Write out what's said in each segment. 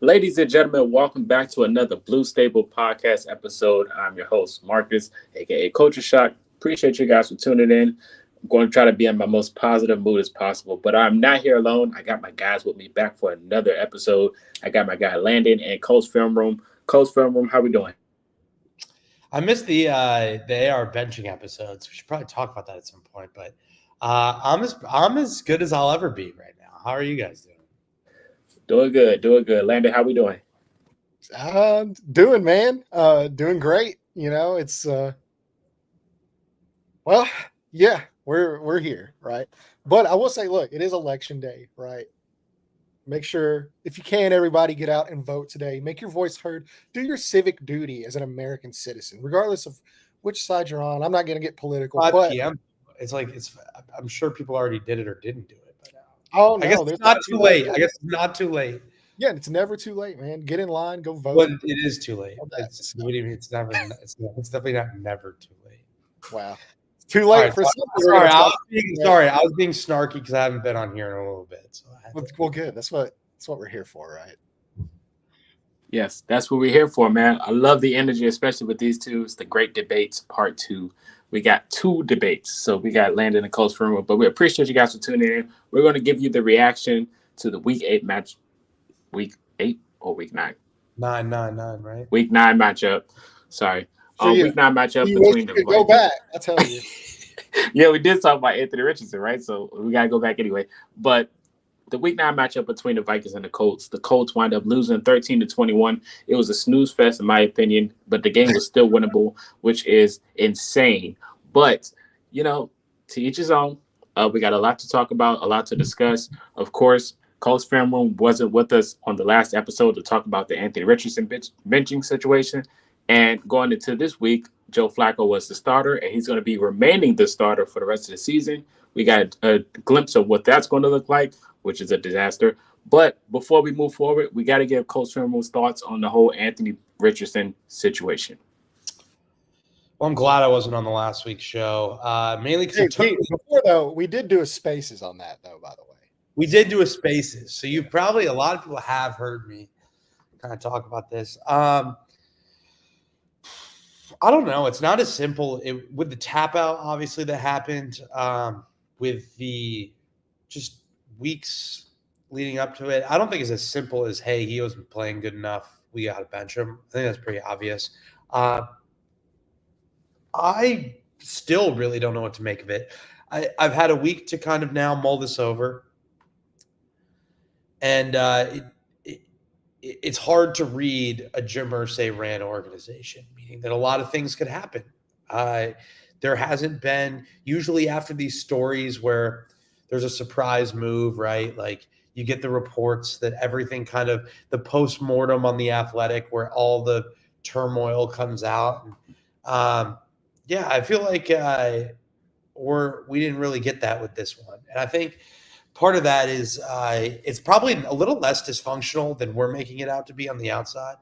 Ladies and gentlemen, welcome back to another Blue Stable podcast episode. I'm your host, Marcus, aka Culture Shock. Appreciate you guys for tuning in. I'm going to try to be in my most positive mood as possible, but I'm not here alone. I got my guys with me back for another episode. I got my guy Landon and Coach Film Room. Coach Film Room, how we doing? I missed the AR benching episodes. We should probably talk about that at some point, but I'm as good as I'll ever be right now. How are you guys doing? Doing good. Landon, how we doing? Doing, man. Doing great. You know, it's well, yeah, we're here, right? But I will say, look, it is election day, right? Make sure, if you can, everybody get out and vote today. Make your voice heard. Do your civic duty as an American citizen, regardless of which side you're on. I'm not going to get political, 5 but p.m. I'm sure people already did it or didn't do it. But oh no, I guess it's not too late. I guess it's not too late. Yeah, it's never too late, man. Get in line, go vote. But it is too late. It's definitely not never too late. Wow. Too late right, for some. Sorry, I was being snarky because I haven't been on here in a little bit. So well, good. That's what we're here for, right? Yes, that's what we're here for, man. I love the energy, especially with these two. It's the Great Debates Part 2. We got 2 debates. So we got Landon and Coach Firmo, but we appreciate you guys for tuning in. We're going to give you the reaction to the Week 8 match. Week 8 or Week 9? 9, right? Week 9 matchup. Sorry. Week 9 matchup between the go back, I tell you. Yeah, we did talk about Anthony Richardson, right? So we got to go back anyway. But the Week 9 matchup between the Vikings and the Colts wind up losing 13-21. It was a snooze fest, in my opinion, but the game was still winnable, which is insane. But, you know, to each his own. We got a lot to talk about, a lot to discuss. Of course, Colts Fan Room wasn't with us on the last episode to talk about the Anthony Richardson benching situation. And going into this week, Joe Flacco was the starter, and he's going to be remaining the starter for the rest of the season. We got a glimpse of what that's going to look like, which is a disaster. But before we move forward, we got to give Coach Firmo's thoughts on the whole Anthony Richardson situation. Well, I'm glad I wasn't on the last week's show, mainly because before though, we did do a Spaces on that though. By the way, we did do a Spaces, so you've probably a lot of people have heard me kind of talk about this. I don't know. It's not as simple with the tap out, obviously, that happened with the just weeks leading up to it. I don't think it's as simple as, hey, he wasn't playing good enough, we got to bench him. I think that's pretty obvious. I still really don't know what to make of it. I've had a week to kind of now mull this over. And it's hard to read a Jim Irsay-ran organization, meaning that a lot of things could happen. There hasn't been, usually after these stories where there's a surprise move, right? Like you get the reports that everything kind of, the post-mortem on The Athletic where all the turmoil comes out. Yeah, I feel like we didn't really get that with this one. And I think part of that is it's probably a little less dysfunctional than we're making it out to be on the outside.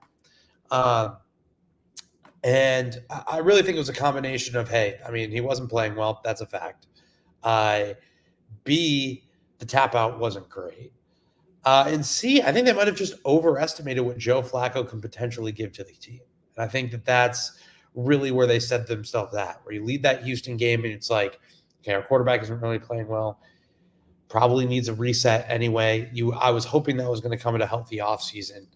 And I really think it was a combination of, hey, I mean, he wasn't playing well. That's a fact. B, the tap out wasn't great. And C, I think they might have just overestimated what Joe Flacco can potentially give to the team. And I think that that's really where they set themselves at, where you lead that Houston game and it's like, okay, our quarterback isn't really playing well. Probably needs a reset anyway. I was hoping that was going to come at a healthy offseason.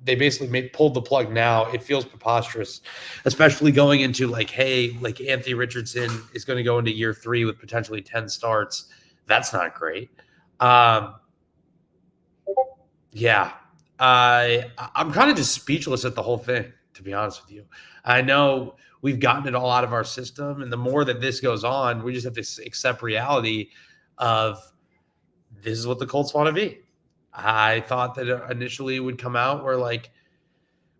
They basically pulled the plug now. It feels preposterous, especially going into like, hey, like Anthony Richardson is going to go into year 3 with potentially 10 starts. That's not great. Yeah. I'm kind of just speechless at the whole thing, to be honest with you. I know we've gotten it all out of our system, and the more that this goes on, we just have to accept reality of this is what the Colts want to be. I thought that initially it would come out where like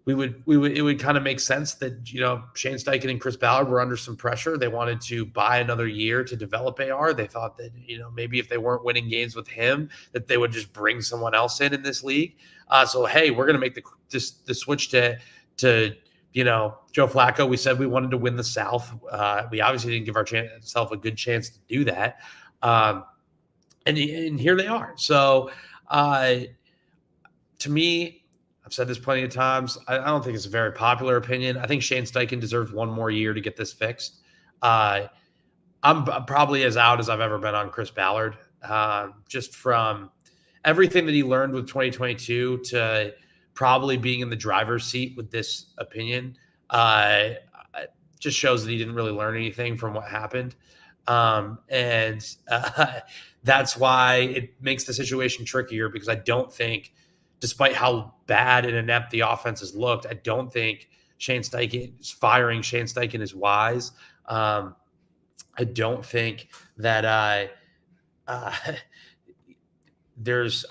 it would kind of make sense that, you know, Shane Steichen and Chris Ballard were under some pressure. They wanted to buy another year to develop AR. They thought that, you know, maybe if they weren't winning games with him, that they would just bring someone else in this league. So, hey, we're going to make the switch to, you know, Joe Flacco. We said we wanted to win the South. We obviously didn't give ourselves a good chance to do that. And here they are. So To me, I've said this plenty of times. I don't think it's a very popular opinion. I think Shane Steichen deserves one more year to get this fixed. I'm probably as out as I've ever been on Chris Ballard, just from everything that he learned with 2022 to probably being in the driver's seat with this opinion. Just shows that he didn't really learn anything from what happened. And that's why it makes the situation trickier, because I don't think, despite how bad and inept the offense has looked, I don't think firing Shane Steichen is wise. I don't think that I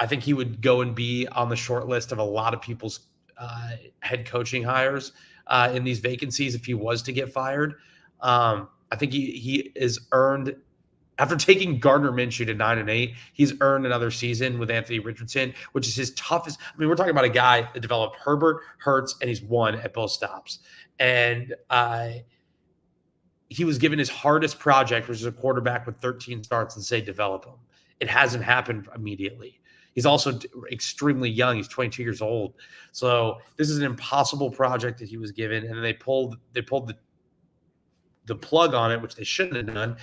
think he would go and be on the short list of a lot of people's head coaching hires in these vacancies if he was to get fired. I think he is earned, after taking Gardner Minshew to 9-8, he's earned another season with Anthony Richardson, which is his toughest. I mean, we're talking about a guy that developed Herbert, Hurts, and he's won at both stops. And he was given his hardest project, which is a quarterback with 13 starts, and say, develop him. It hasn't happened immediately. He's also extremely young. He's 22 years old. So this is an impossible project that he was given. And then they pulled the plug on it, which they shouldn't have done.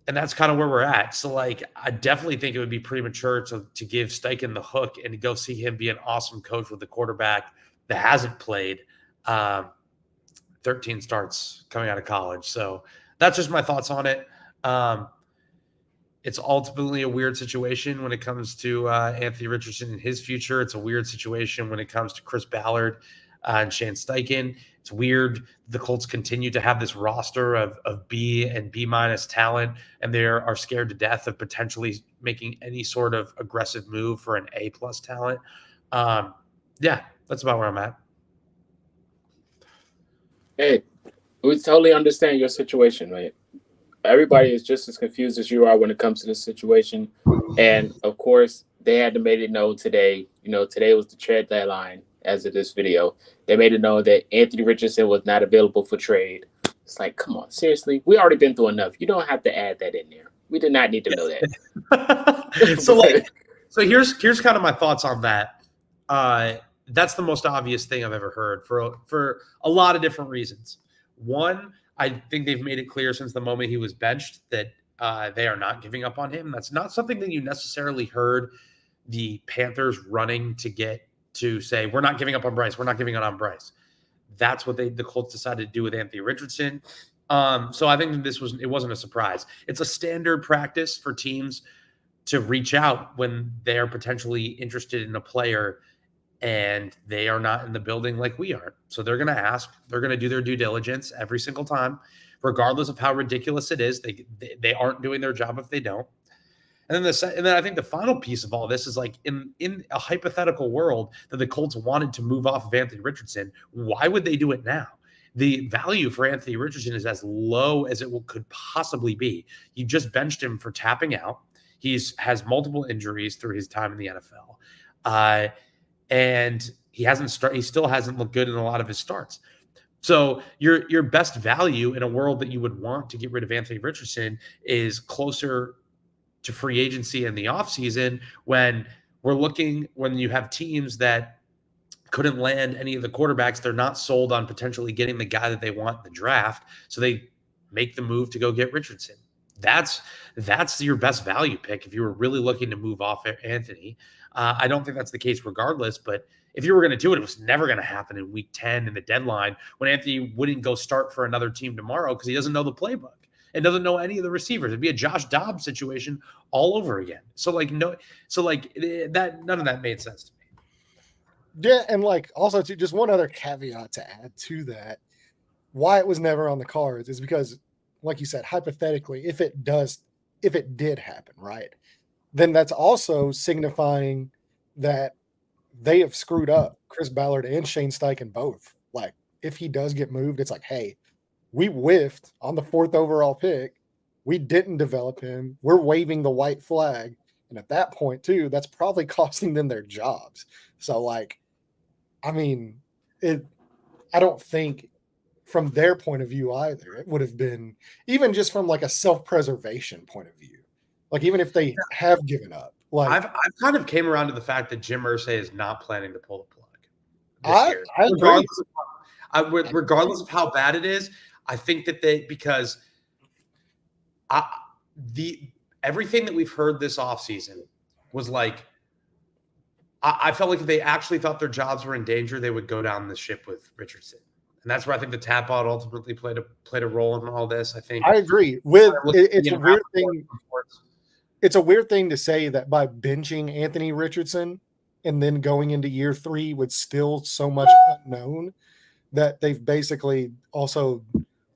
And that's kind of where we're at. So, like, I definitely think it would be premature to give Steichen the hook and to go see him be an awesome coach with the quarterback that hasn't played 13 starts coming out of college. So that's just my thoughts on it. It's ultimately a weird situation when it comes to Anthony Richardson and his future. It's a weird situation when it comes to Chris Ballard and Shane Steichen. It's weird the Colts continue to have this roster of B and B- talent, and they are scared to death of potentially making any sort of aggressive move for an A+ talent. Yeah, that's about where I'm at. Hey, we totally understand your situation, right? Everybody is just as confused as you are when it comes to this situation. And of course, they had to make it known today. Today was the trade deadline as of this video. They made it known that Anthony Richardson was not available for trade. It's like, come on, seriously? We already been through enough. You don't have to add that in there. We did not need to know that. So here's kind of my thoughts on that. That's the most obvious thing I've ever heard for a lot of different reasons. One, I think they've made it clear since the moment he was benched that they are not giving up on him. That's not something that you necessarily heard the Panthers running to say, we're not giving up on Bryce. We're not giving up on Bryce. That's what the Colts decided to do with Anthony Richardson. So I think that it wasn't a surprise. It's a standard practice for teams to reach out when they're potentially interested in a player and they are not in the building like we are. So they're going to ask, they're going to do their due diligence every single time, regardless of how ridiculous it is. They aren't doing their job if they don't. And then I think the final piece of all this is, like, in a hypothetical world that the Colts wanted to move off of Anthony Richardson, why would they do it now? The value for Anthony Richardson is as low as it could possibly be. You just benched him for tapping out. He has multiple injuries through his time in the NFL. And he still hasn't looked good in a lot of his starts. So your best value in a world that you would want to get rid of Anthony Richardson is closer to free agency in the offseason, when you have teams that couldn't land any of the quarterbacks. They're not sold on potentially getting the guy that they want in the draft. So they make the move to go get Richardson. That's your best value pick if you were really looking to move off Anthony. I don't think that's the case regardless, but if you were going to do it, it was never going to happen in week 10 in the deadline when Anthony wouldn't go start for another team tomorrow because he doesn't know the playbook and doesn't know any of the receivers. It'd be a Josh Dobbs situation all over again. So none of that made sense to me. Yeah, and also too, just one other caveat to add to that, why it was never on the cards is because, like you said, hypothetically, if it did happen, right, then that's also signifying that they have screwed up Chris Ballard and Shane Steichen both. Like, if he does get moved, it's like, hey, we whiffed on the 4th overall pick. We didn't develop him. We're waving the white flag. And at that point, too, that's probably costing them their jobs. So, I don't think from their point of view either, it would have been, even just from a self-preservation point of view, even if they have given up, Like I've kind of came around to the fact that Jim Irsay is not planning to pull the plug this year. I agree. Regardless of how bad it is, I think that because everything that we've heard this offseason was like, I felt like if they actually thought their jobs were in danger, they would go down the ship with Richardson. And that's where I think the tap out ultimately played a role in all this. I think I agree. It's a weird thing. It's a weird thing to say that by benching Anthony Richardson and then going into year 3 with still so much unknown that they've basically also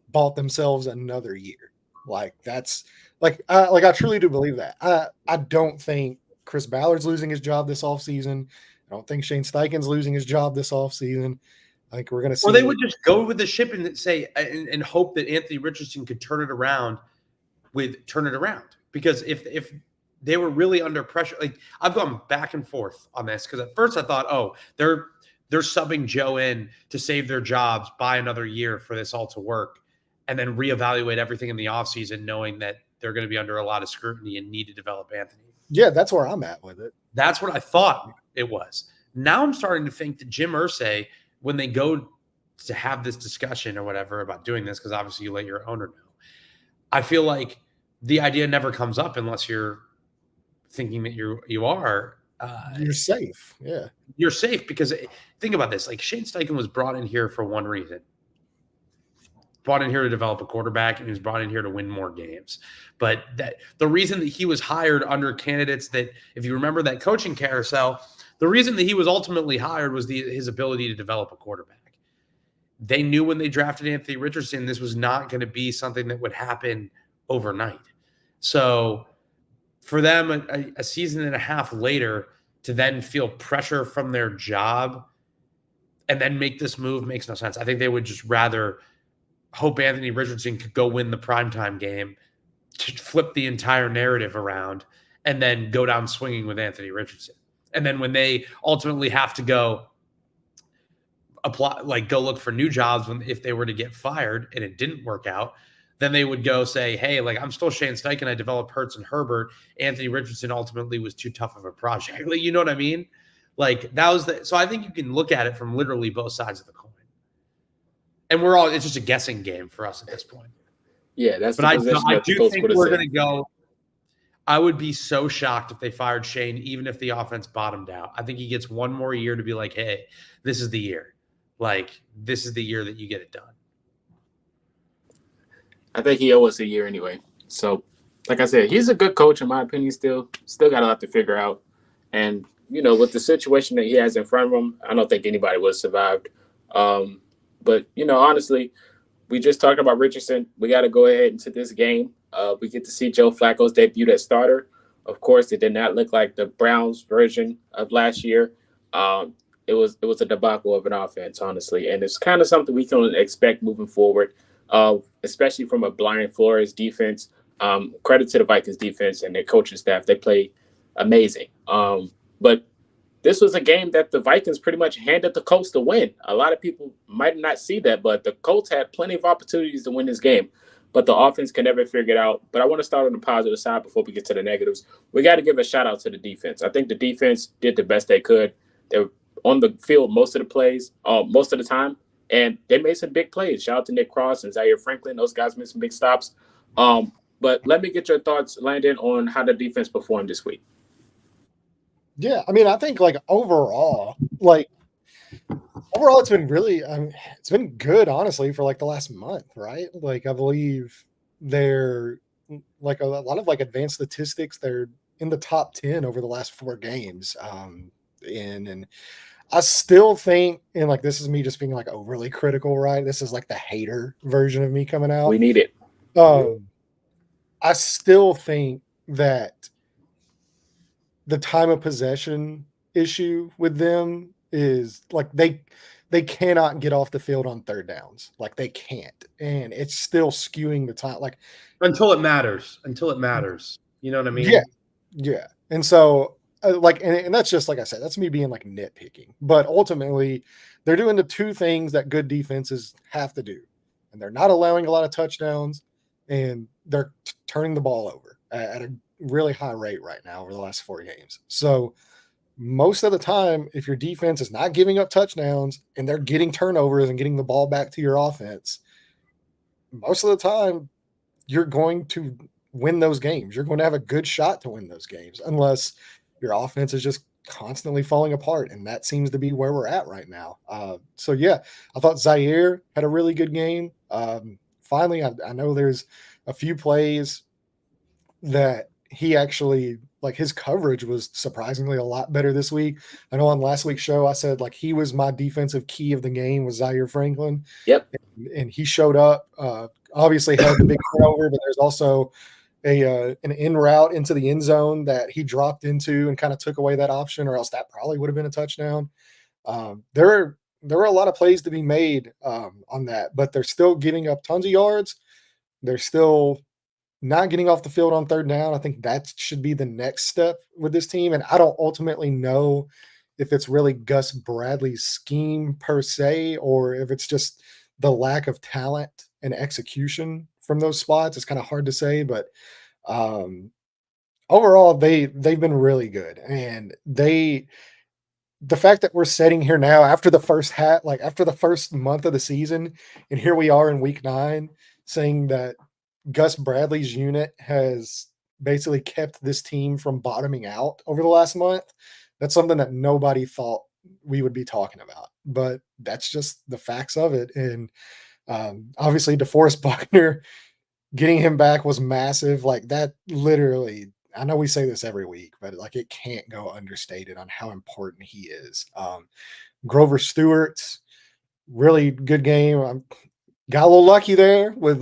bought themselves another year. Like that's I truly do believe that. I don't think Chris Ballard's losing his job this offseason. I don't think Shane Steichen's losing his job this offseason. I think we're going to see. Or they would just go with the ship and say and hope that Anthony Richardson could turn it around. Because if they were really under pressure, like I've gone back and forth on this because at first I thought, oh, they're subbing Joe in to save their jobs, buy another year for this all to work, and then reevaluate everything in the offseason, knowing that they're going to be under a lot of scrutiny and need to develop Anthony. Yeah, that's where I'm at with it. That's what I thought it was. Now I'm starting to think that Jim Irsay, when they go to have this discussion or whatever about doing this, because obviously you let your owner know, I feel like the idea never comes up unless you're thinking that you are. You're safe. Yeah. You're safe because think about this. Like Shane Steichen was brought in here for one reason. Brought in here to develop a quarterback, and he was brought in here to win more games. But the reason that he was hired under candidates that, if you remember that coaching carousel, the reason that he was ultimately hired was his ability to develop a quarterback. They knew when they drafted Anthony Richardson, this was not going to be something that would happen overnight. So for them, a season and a half later, to then feel pressure from their job and then make this move makes no sense. I think they would just rather hope Anthony Richardson could go win the primetime game, to flip the entire narrative around, and then go down swinging with Anthony Richardson. And then when they ultimately have to go apply, like go look for new jobs if they were to get fired and it didn't work out, then they would go say, hey, like I'm still Shane Steichen. I developed Hurts and Herbert. Anthony Richardson ultimately was too tough of a project. Like, you know what I mean? Like that was so I think you can look at it from literally both sides of the coin. And it's just a guessing game for us at this point. Yeah, that's. But I do think we're going to go. I would be so shocked if they fired Shane, even if the offense bottomed out. I think he gets one more year to be like, hey, this is the year. Like, this is the year that you get it done. I think he owes us a year anyway. So, like I said, he's a good coach in my opinion. Still got a lot to figure out. And with the situation that he has in front of him, I don't think anybody would have survived. But honestly, we just talked about Richardson. We got to go ahead into this game. We get to see Joe Flacco's debut at starter. Of course, it did not look like the Browns version of last year. It was a debacle of an offense, honestly, and it's kind of something we can expect moving forward, especially from a Brian Flores defense. Credit to the Vikings defense and their coaching staff; they play amazing. But this was a game that the Vikings pretty much handed the Colts to win. A lot of people might not see that, but the Colts had plenty of opportunities to win this game. But the offense can never figure it out. But I want to start on the positive side before we get to the negatives. We got to give a shout out to the defense. I think the defense did the best they could. They were on the field most of the plays, most of the time, and they made some big plays. Shout out to Nick Cross and Zaire Franklin. Those guys made some big stops. But let me get your thoughts, Landon, on how the defense performed this week. Yeah, I mean, I think overall, it's been really, it's been good, honestly, for the last month, right? I believe they're a lot of advanced statistics. They're in the top 10 over the last 4 games. And I still think, and this is me just being overly critical, right? This is the hater version of me coming out. We need it. I still think that the time of possession issue with them is they cannot get off the field on third downs. They can't. And it's still skewing the time. Until it matters. You know what I mean? Yeah. Yeah. And so and that's just, like I said, that's me being nitpicking, but ultimately they're doing the 2 things that good defenses have to do. And they're not allowing a lot of touchdowns, and they're turning the ball over at a really high rate right now over the last 4 games. So most of the time, if your defense is not giving up touchdowns and they're getting turnovers and getting the ball back to your offense, most of the time you're going to win those games. You're going to have a good shot to win those games, unless your offense is just constantly falling apart. And that seems to be where we're at right now. So, yeah, I thought Zaire had a really good game. Finally, I know there's a few plays that he actually, like, his coverage was surprisingly a lot better this week. I know on last week's show I said, like, he was my defensive key of the game was Zaire Franklin. Yep. And he showed up, obviously had the big turnover, but there's also an in route into the end zone that he dropped into and kind of took away that option, or else that probably would have been a touchdown. There were a lot of plays to be made on that, but they're still giving up tons of yards. They're still not getting off the field on third down. I think that should be the next step with this team. And I don't ultimately know if it's really Gus Bradley's scheme per se, or if it's just the lack of talent and execution from those spots. It's kind of hard to say, but overall they've been really good. And the fact that we're sitting here now after the first month of the season, and here we are in week 9 saying that Gus Bradley's unit has basically kept this team from bottoming out over the last month. That's something that nobody thought we would be talking about, but that's just the facts of it. And obviously DeForest Buckner, getting him back was massive. Like, that literally, I know we say this every week, but like, it can't go understated on how important he is. Grover Stewart's really good game. Got a little lucky there with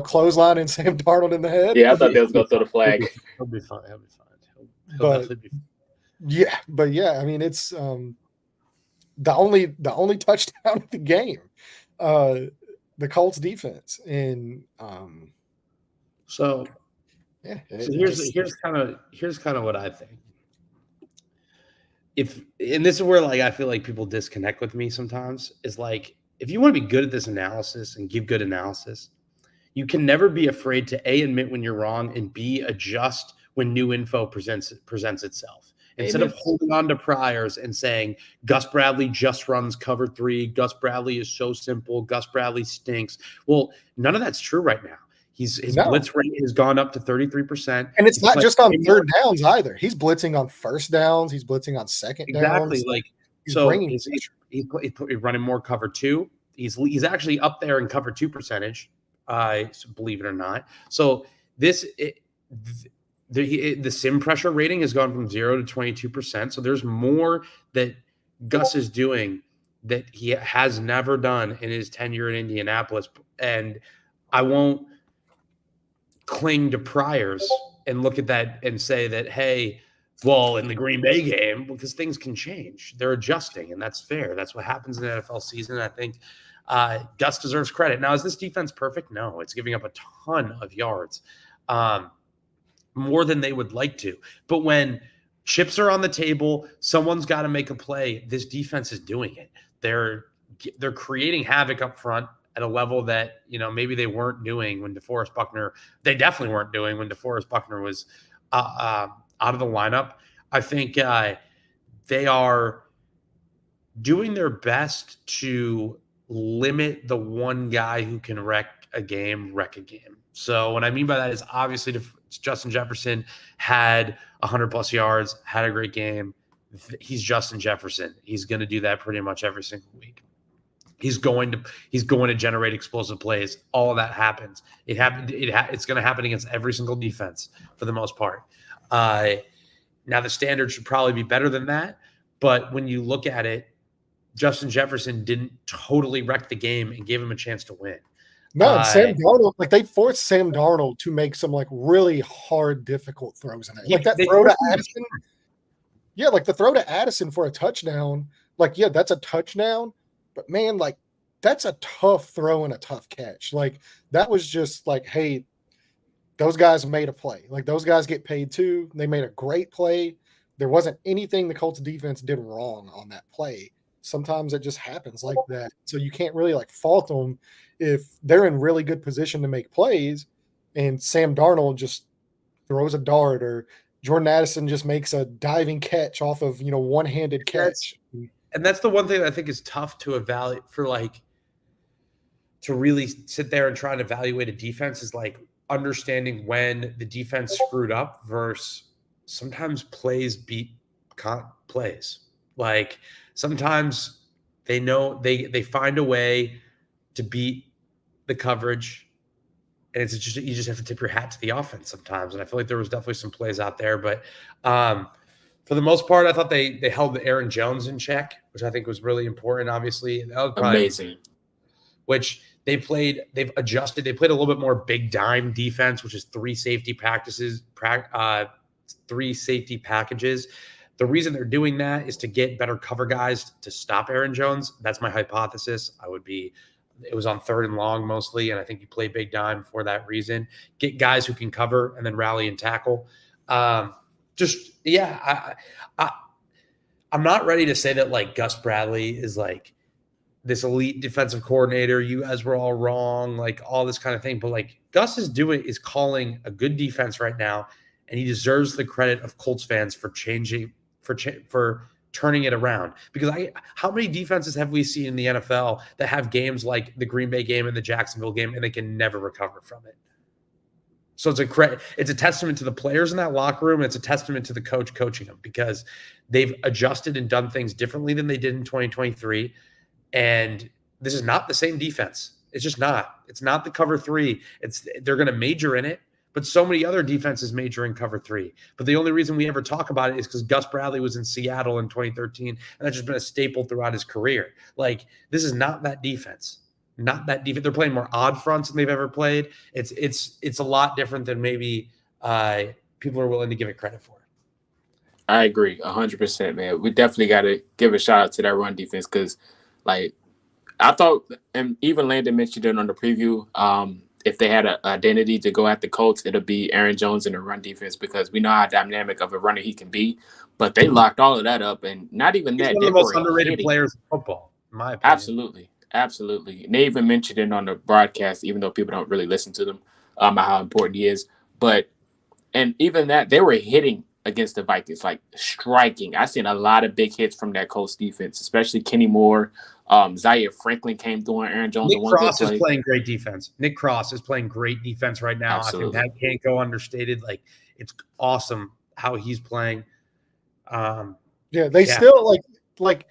clothesline and Sam Darnold in the head. Yeah, I thought they was gonna throw the flag. He'll be fine. He'll definitely be fine. Yeah, I mean, it's the only touchdown of the game. The Colts defense. And so here's kind of what I think. And this is where, like, I feel like people disconnect with me sometimes, is like, if you want to be good at this analysis and give good analysis, you can never be afraid to A, admit when you're wrong, and B, adjust when new info presents itself. Instead of holding on to priors and saying Gus Bradley just runs cover 3, Gus Bradley is so simple, Gus Bradley stinks. Well, none of that's true right now. His blitz rate has gone up to 33%. And it's not just on third downs either. He's blitzing on first downs. He's blitzing on second downs. Exactly. Like, so he's running more cover 2. He's actually up there in cover 2 percentage, believe it or not. So the sim pressure rating has gone from 0 to 22%. So there's more that Gus is doing that he has never done in his tenure in Indianapolis. And I won't cling to priors and look at that and say that, hey, well, in the Green Bay game, because things can change. They're adjusting, and that's fair. That's what happens in the NFL season. I think Gus deserves credit. Now, is this defense perfect? No, it's giving up a ton of yards, more than they would like to. But when chips are on the table, someone's got to make a play. This defense is doing it. They're creating havoc up front at a level that, maybe they weren't doing when DeForest Buckner. They definitely weren't doing when DeForest Buckner was out of the lineup. I think they are doing their best to limit the one guy who can wreck a game. So what I mean by that is, obviously Justin Jefferson had 100+ yards, had a great game. He's Justin Jefferson. He's going to do that pretty much every single week. He's going to generate explosive plays. All of that happens. It's going to happen against every single defense for the most part. Now the standard should probably be better than that, but when you look at it, Justin Jefferson didn't totally wreck the game and gave him a chance to win. No, and Sam Darnold, like, they forced Sam Darnold to make some, like, really hard, difficult throws in there. Like that throw to Addison. Yeah, like the throw to Addison for a touchdown. Like, yeah, that's a touchdown, but man, like, that's a tough throw and a tough catch. Like, that was just like, hey, those guys made a play. Like, those guys get paid too. They made a great play. There wasn't anything the Colts defense did wrong on that play. Sometimes it just happens like that. So you can't really, like, fault them if they're in really good position to make plays and Sam Darnold just throws a dart, or Jordan Addison just makes a diving catch off of, one-handed catch. And that's the one thing that I think is tough to evaluate for, like, to really sit there and try and evaluate a defense is like understanding when the defense screwed up versus sometimes plays beat plays. Like sometimes they know they find a way to beat the coverage, and it's just you just have to tip your hat to the offense sometimes. And I feel like there was definitely some plays out there, but for the most part, I thought they held Aaron Jones in check, which I think was really important. Obviously, that was amazing. Which they've adjusted. They played a little bit more big dime defense, which is three safety packages. The reason they're doing that is to get better cover guys to stop Aaron Jones. That's my hypothesis. It was on 3rd and long mostly, and I think you play big dime for that reason. Get guys who can cover and then rally and tackle. I'm not ready to say that like Gus Bradley is like this elite defensive coordinator. You guys were all wrong, like all this kind of thing. But like Gus is calling a good defense right now, and he deserves the credit of Colts fans for turning it around. Because how many defenses have we seen in the NFL that have games like the Green Bay game and the Jacksonville game, and they can never recover from it? So it's a testament to the players in that locker room. And it's a testament to the coach coaching them, because they've adjusted and done things differently than they did in 2023. And this is not the same defense. It's just not. It's not the cover 3. They're going to major in it, but so many other defenses major in cover 3. But the only reason we ever talk about it is because Gus Bradley was in Seattle in 2013, and that's just been a staple throughout his career. Like, this is not that defense. Not that defense. They're playing more odd fronts than they've ever played. It's a lot different than maybe people are willing to give it credit for. I agree 100%, man. We definitely got to give a shout out to that run defense, because like I thought, and even Landon mentioned it on the preview, if they had an identity to go at the Colts, it'll be Aaron Jones in the run defense, because we know how dynamic of a runner he can be. But they locked all of that up, and not even that. He's one of the most underrated players in football, in my opinion. Absolutely. And they even mentioned it on the broadcast, even though people don't really listen to them, how important he is. And even that, they were hitting against the Vikings, like striking. I seen a lot of big hits from that Colts defense, especially Kenny Moore. Zaire Franklin came through on Aaron Jones. Nick Cross is playing great defense. Nick Cross is playing great defense right now. Absolutely. I think that can't go understated. Like, it's awesome how he's playing. Still like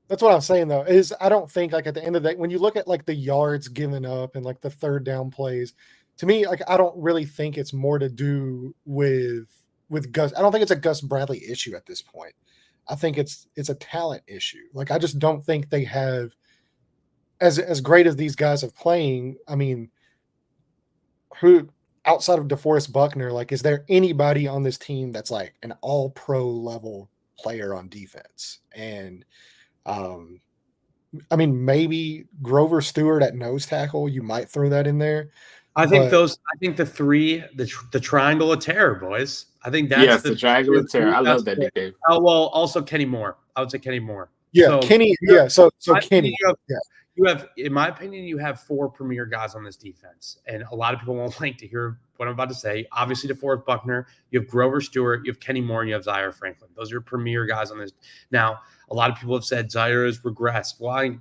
that's what I'm saying though, is I don't think like at the end of the day, when you look at like the yards given up and like the 3rd down plays, to me, like I don't really think it's more to do with Gus. I don't think it's a Gus Bradley issue at this point. I think it's a talent issue. Like, I just don't think they have, as great as these guys have playing. I mean, who outside of DeForest Buckner, like, is there anybody on this team that's like an all-pro level player on defense? And I mean, maybe Grover Stewart at nose tackle, you might throw that in there. I think the three, the triangle of terror, boys. I think that's the triangle of terror. I love that nickname. Oh, well, also Kenny Moore. I would say Kenny Moore. Yeah, so, Kenny. Yeah, so Kenny. You have, in my opinion, you have 4 premier guys on this defense, and a lot of people won't like to hear what I'm about to say. Obviously, DeForest Buckner, you have Grover Stewart, you have Kenny Moore, and you have Zaire Franklin. Those are premier guys on this. Now, a lot of people have said Zaire has regressed. Well,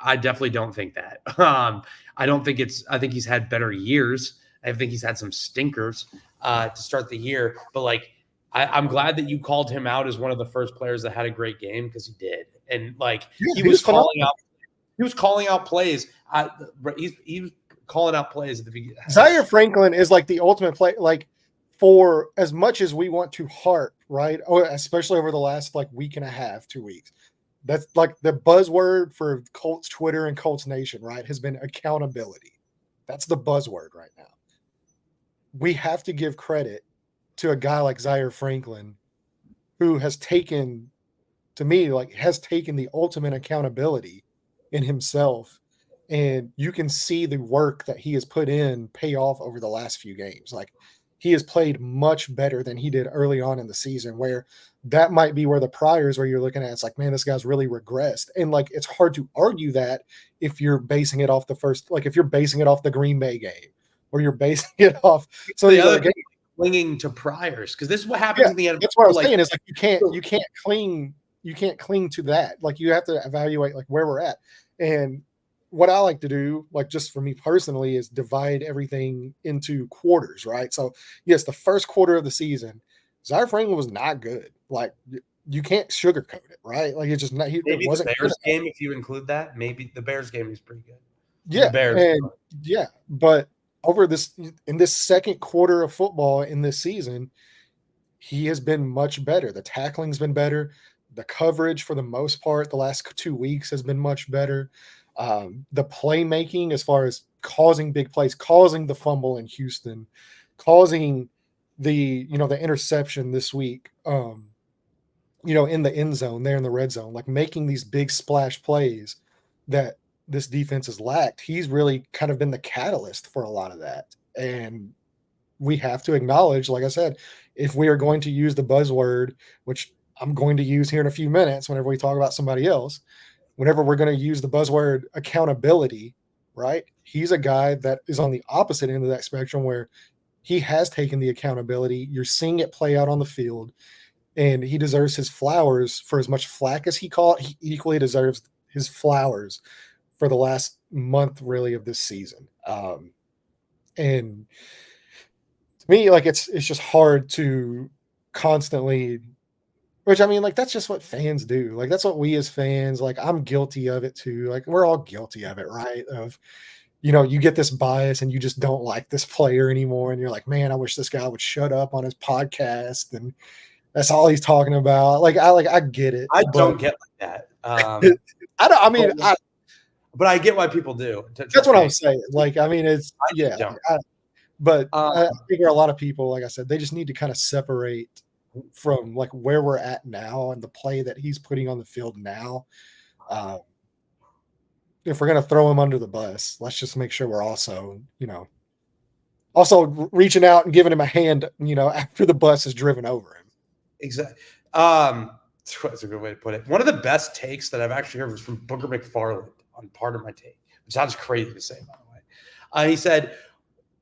I definitely don't think that. I think he's had better years. I think he's had some stinkers to start the year. But like, I'm glad that you called him out as one of the first players that had a great game, because he did. And like, he was calling out plays. He was calling out plays at the beginning. Zaire Franklin is like the ultimate play. Like, for as much as we want to harp, right? Especially over the last like week and a half, 2 weeks. That's like the buzzword for Colts Twitter and Colts Nation, right? Has been accountability. That's the buzzword right now. We have to give credit to a guy like Zaire Franklin, who has taken, to me, like has taken the ultimate accountability in himself. And you can see the work that he has put in pay off over the last few games. Like, he has played much better than he did early on in the season, where that might be where the priors where you're looking at, it's like, man, this guy's really regressed. And like, it's hard to argue that if you're basing it off the first, like if you're basing it off the Green Bay game, or you're basing it off some of the other games. clinging to priors, because this is what happens in the NFL. That's what I was saying. Is like you can't cling to that. Like you have to evaluate like where we're at. And what I like to do, like just for me personally, is divide everything into quarters, right? So yes, the first quarter of the season, Zaire Franklin was not good. Like you can't sugarcoat it, right? Like it's just not. Maybe it wasn't the Bears game, if you include that, maybe the Bears game is pretty good. Yeah, the Bears. And but over in this second quarter of football in this season, he has been much better. The tackling's been better. The coverage, for the most part, the last 2 weeks has been much better. The playmaking, as far as causing big plays, causing the fumble in Houston, causing the interception this week, in the end zone, there in the red zone, like making these big splash plays that this defense has lacked. He's really kind of been the catalyst for a lot of that. And we have to acknowledge, like I said, if we are going to use the buzzword, which I'm going to use here in a few minutes whenever we talk about somebody else, whenever we're going to use the buzzword accountability, right? He's a guy that is on the opposite end of that spectrum where he has taken the accountability. You're seeing it play out on the field, and he deserves his flowers for as much flack as he caught. He equally deserves his flowers for the last month, really, of this season. And to me, like it's just hard to constantly, which I mean, like that's just what fans do. Like that's what we as fans, like I'm guilty of it too. Like we're all guilty of it, right? Of you get this bias and you just don't like this player anymore, and you're like, man, I wish this guy would shut up on his podcast, and that's all he's talking about. I get it. I don't get like that. I don't. I mean, but I get why people do. That's what I'm saying. Like, I mean, it's but I figure a lot of people, like I said, they just need to kind of separate from like where we're at now and the play that he's putting on the field now. If we're gonna throw him under the bus, let's just make sure we're also reaching out and giving him a hand, after the bus is driven over him. Exactly. That's a good way to put it. One of the best takes that I've actually heard was from Booker McFarland on Part of My Take, which sounds crazy to say, by the way. He said,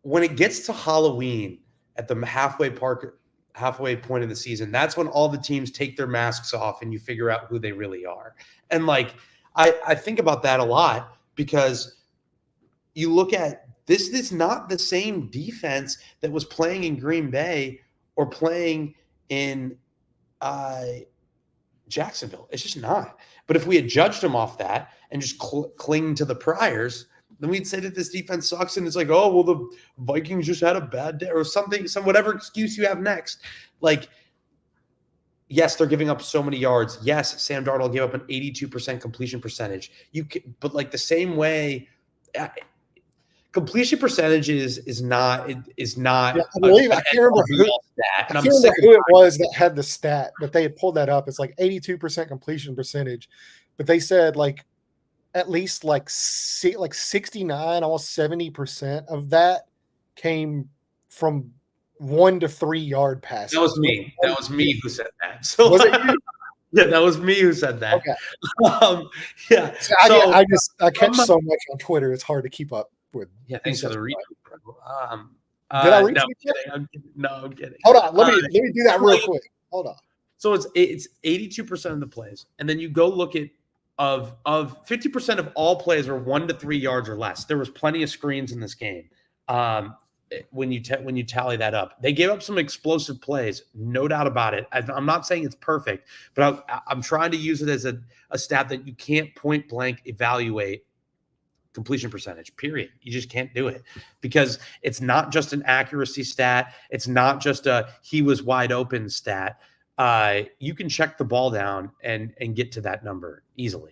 when it gets to Halloween at the halfway point of the season, that's when all the teams take their masks off and you figure out who they really are. And like, I think about that a lot, because you look at this is not the same defense that was playing in Green Bay or playing in Jacksonville. It's just not. But if we had judged them off that and just cling to the priors, then we'd say that this defense sucks, and it's like, oh, well, the Vikings just had a bad day or something, whatever excuse you have next. Like, yes, they're giving up so many yards. Yes, Sam Darnold gave up an 82% completion percentage. But like the same way, completion percentage is not. Yeah, I believe I can't remember who it was that had the stat, but they had pulled that up. It's like 82% completion percentage, but they said like at least like 69, almost 70% of that came from 1 to 3 yard passes. That was me. That was me who said that. So was it you? Yeah, that was me who said that. Okay. Yeah. So I catch so much on Twitter, it's hard to keep up with. Yeah, thanks for the retweet, bro. Did I retweet I'm kidding. Hold on, let me do that real quick. Hold on. So it's 82% of the plays, and then you go look at of 50% of all plays are 1 to 3 yards or less. There was plenty of screens in this game. When you tally that up, they gave up some explosive plays, no doubt about it. I'm not saying it's perfect, but I'm trying to use it as a stat that you can't point blank evaluate completion percentage, period. You just can't do it, because it's not just an accuracy stat. It's not just a he was wide open stat. You can check the ball down and get to that number easily.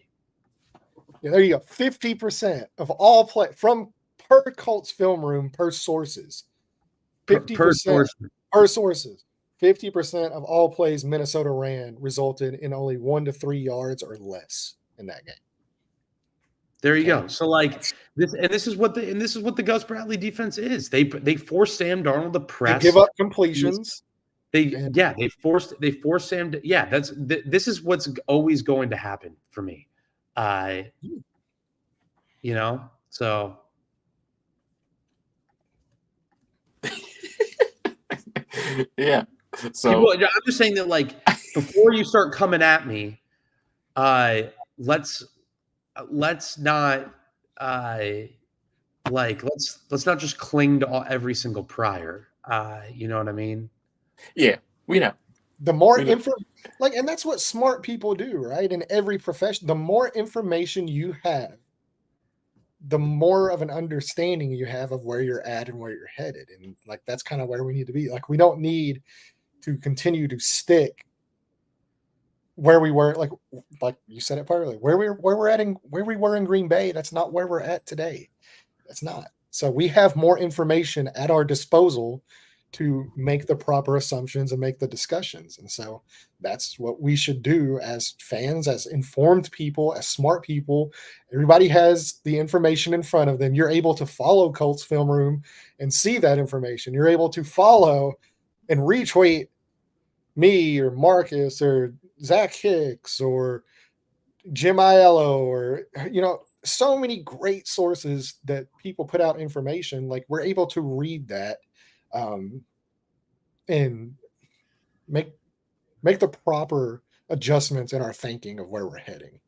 Yeah, there you go. 50% of all play from per Colts film room, per sources. 50% per sources. 50% of all plays Minnesota ran resulted in only 1 to 3 yards or less in that game. There you go. So like this, and this is what the Gus Bradley defense is. They force Sam Darnold to press. They give up completions. They force Sam to, this is what's always going to happen for me. I Yeah. So People, I'm just saying that, like, before you start coming at me, let's not let's not just cling to every single prior. You know what I mean? yeah, we know. The more We know. info, like, and that's what smart people do, right? In every profession, the more information you have, the more of an understanding you have of where you're at and where you're headed. And like, that's kind of where we need to be. Like, we don't need to continue to stick where we were, like you said it perfectly, where we were in Green Bay. That's not where we're at today. That's not. So we have more information at our disposal to make the proper assumptions and make the discussions. And so that's what we should do as fans, as informed people, as smart people. Everybody has the information in front of them. You're able to follow Colts Film Room and see that information. You're able to follow and retweet me or Marcus or Zach Hicks or Jim Aiello, or, so many great sources that people put out information. Like, we're able to read that and make the proper adjustments in our thinking of where we're heading.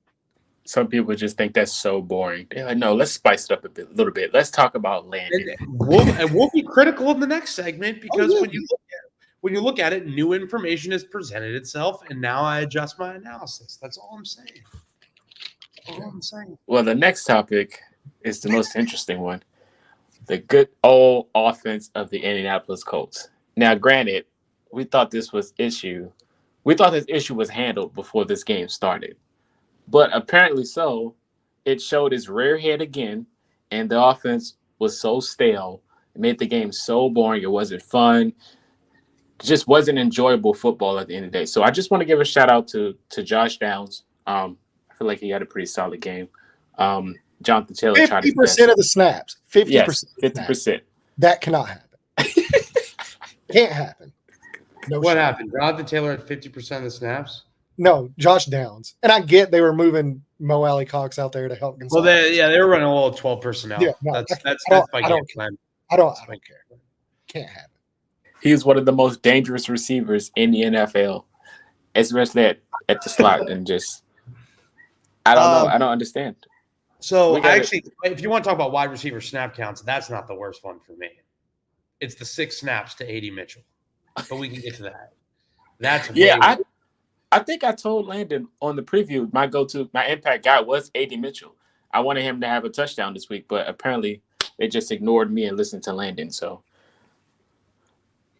Some people just think that's so boring. They're like, no, let's spice it up a little bit. Let's talk about Landon. And we'll be critical in the next segment, because when you look at it, new information has presented itself, and now I adjust my analysis. That's all I'm saying. Well, the next topic is the most interesting one. The good old offense of the Indianapolis Colts. Now, granted, we thought this issue was handled before this game started. But apparently so, it showed its rear head again, and the offense was so stale. It made the game so boring. It wasn't fun. It just wasn't enjoyable football at the end of the day. So I just want to give a shout out to Josh Downs. I feel like he had a pretty solid game. Jonathan Taylor tried his best. 50% of the snaps. 50%. Yes, 50%. That cannot happen. Can't happen. No. What happened? Jonathan Taylor had 50% of the snaps? No, Josh Downs. And I get they were moving Mo Alley Cox out there to help Gonzalez. Well, they were running a little 12 personnel. Yeah, no, that's my game plan. I don't care. Can't happen. He's one of the most dangerous receivers in the NFL, especially at the slot, and just I don't know. I don't understand. So actually, if you want to talk about wide receiver snap counts, that's not the worst one for me. It's the 6 snaps to A.D. Mitchell, but we can get to that. That's I think I told Landon on the preview my impact guy was A.D. Mitchell. I wanted him to have a touchdown this week, but apparently they just ignored me and listened to Landon. So,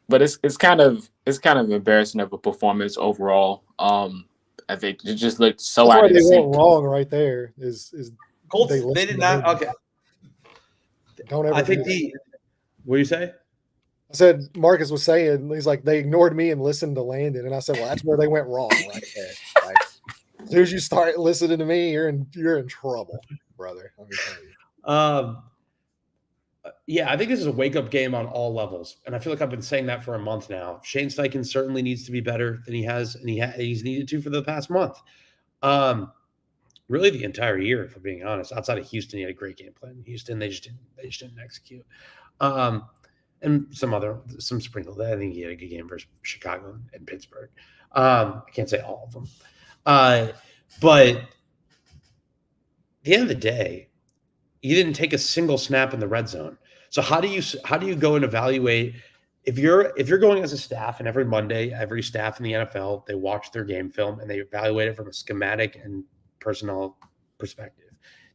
but it's kind of embarrassing of a performance overall. I think it just looked so out of the sync. Went wrong right there. Is Colts? They did not. Okay. Don't ever. I think what do you say? I said Marcus was saying, he's like, they ignored me and listened to Landon, and I said, well, that's where they went wrong right there. Right? As soon as you start listening to me, you're in trouble, brother. Let me tell you. Yeah, I think this is a wake-up game on all levels, and I feel like I've been saying that for a month now. Shane Steichen certainly needs to be better than he has, and he's needed to for the past month. Really, the entire year, if I'm being honest. Outside of Houston, he had a great game plan. In Houston, they just didn't execute. And some sprinkled. I think he had a good game versus Chicago and Pittsburgh. I can't say all of them, but at the end of the day, you didn't take a single snap in the red zone. So how do you go and evaluate if you're going as a staff, and every Monday, every staff in the NFL, they watch their game film and they evaluate it from a schematic and personnel perspective.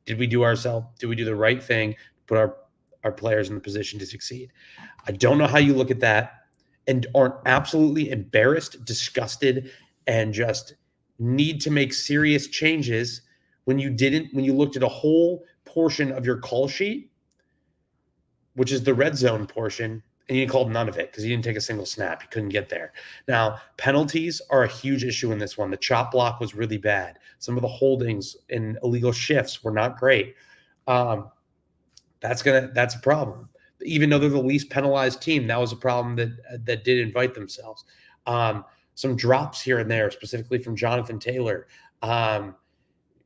Did we do the right thing, put our players in the position to succeed? I don't know how you look at that and aren't absolutely embarrassed, disgusted, and just need to make serious changes when you looked at a whole portion of your call sheet, which is the red zone portion, and you called none of it because you didn't take a single snap. You couldn't get there. Now, penalties are a huge issue in this one. The chop block was really bad. Some of the holdings and illegal shifts were not great. That's a problem. Even though they're the least penalized team, that was a problem that did invite themselves. Some drops here and there, specifically from Jonathan Taylor. And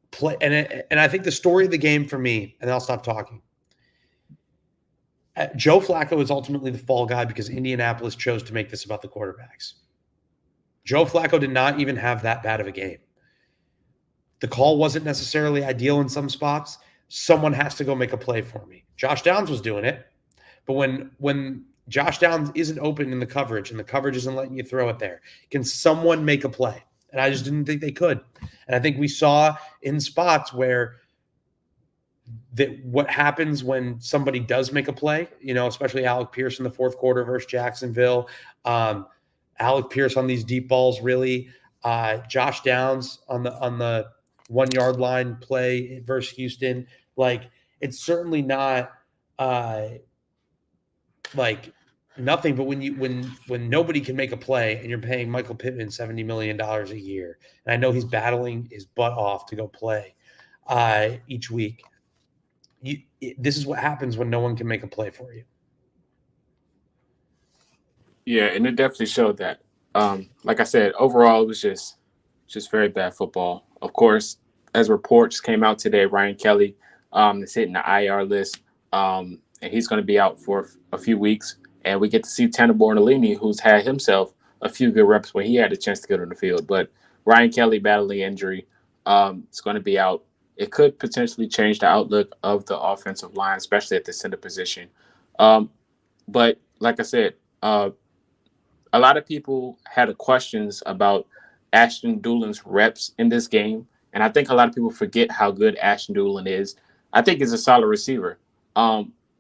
I think the story of the game for me, and I'll stop talking. Joe Flacco is ultimately the fall guy because Indianapolis chose to make this about the quarterbacks. Joe Flacco did not even have that bad of a game. The call wasn't necessarily ideal in some spots. Someone has to go make a play for me. Josh Downs was doing it, but when Josh Downs isn't open in the coverage and the coverage isn't letting you throw it there, can someone make a play? And I just didn't think they could. And I think we saw in spots where what happens when somebody does make a play, especially Alec Pierce in the fourth quarter versus Jacksonville, Alec Pierce on these deep balls, really, Josh Downs on the 1 yard line play versus Houston. Like, it's certainly not like nothing, but when nobody can make a play and you're paying Michael Pittman $70 million a year, and I know he's battling his butt off to go play each week, this is what happens when no one can make a play for you. Yeah, and it definitely showed that. Like I said, overall, it was just very bad football. Of course, as reports came out today, Ryan Kelly is hitting the IR list, and he's going to be out for a few weeks. And we get to see Tanner Bornolini, who's had himself a few good reps when he had a chance to get on the field. But Ryan Kelly battling injury is going to be out. It could potentially change the outlook of the offensive line, especially at the center position. But like I said, a lot of people had questions about Ashton Dullin's reps in this game. And I think a lot of people forget how good Ashton Dullin is. I think he's a solid receiver.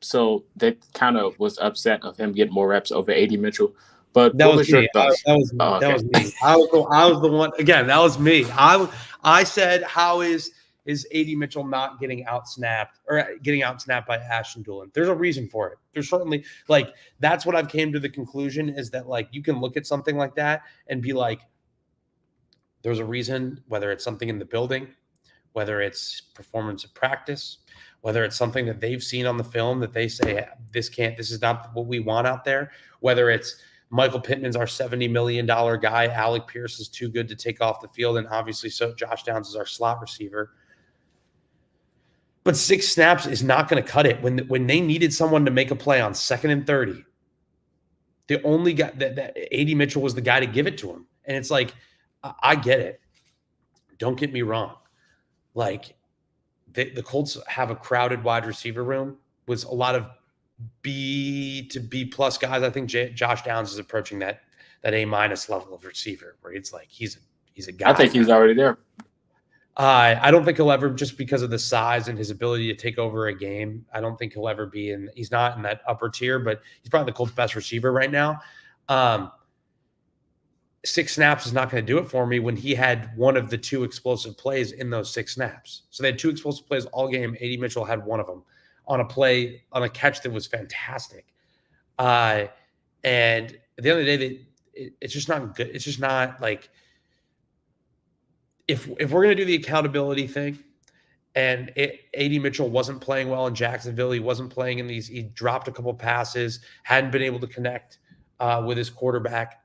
So that kind of was upset of him getting more reps over AD Mitchell. But that what was your me. thoughts? That was me. Oh, okay. That was me. I was the one. Again, that was me. I said, how is AD Mitchell not getting out-snapped by Ashton Dulin? There's a reason for it. There's certainly, that's what I've came to the conclusion is that, you can look at something like that and be like, there's a reason, whether it's something in the building, whether it's performance of practice, whether it's something that they've seen on the film that they say, this is not what we want out there, whether it's Michael Pittman's our $70 million guy, Alec Pierce is too good to take off the field, and obviously so Josh Downs is our slot receiver. But 6 snaps is not going to cut it. When they needed someone to make a play on 2nd and 30, the only guy that AD Mitchell was the guy to give it to him. And it's like, I get it. Don't get me wrong. The Colts have a crowded wide receiver room with a lot of B to B plus guys. I think Josh Downs is approaching that A- level of receiver where it's like he's a guy. I think he's already there. I don't think he'll ever, just because of the size and his ability to take over a game, I don't think he'll ever be he's not in that upper tier, but he's probably the Colts' best receiver right now. 6 snaps is not going to do it for me when he had one of the 2 explosive plays in those 6 snaps. So they had 2 explosive plays all game. AD Mitchell had one of them on a catch that was fantastic. And at the end of the day, it's just not good. It's just not if we're going to do the accountability thing, and AD Mitchell wasn't playing well in Jacksonville, he wasn't playing in these. He dropped a couple passes, hadn't been able to connect with his quarterback.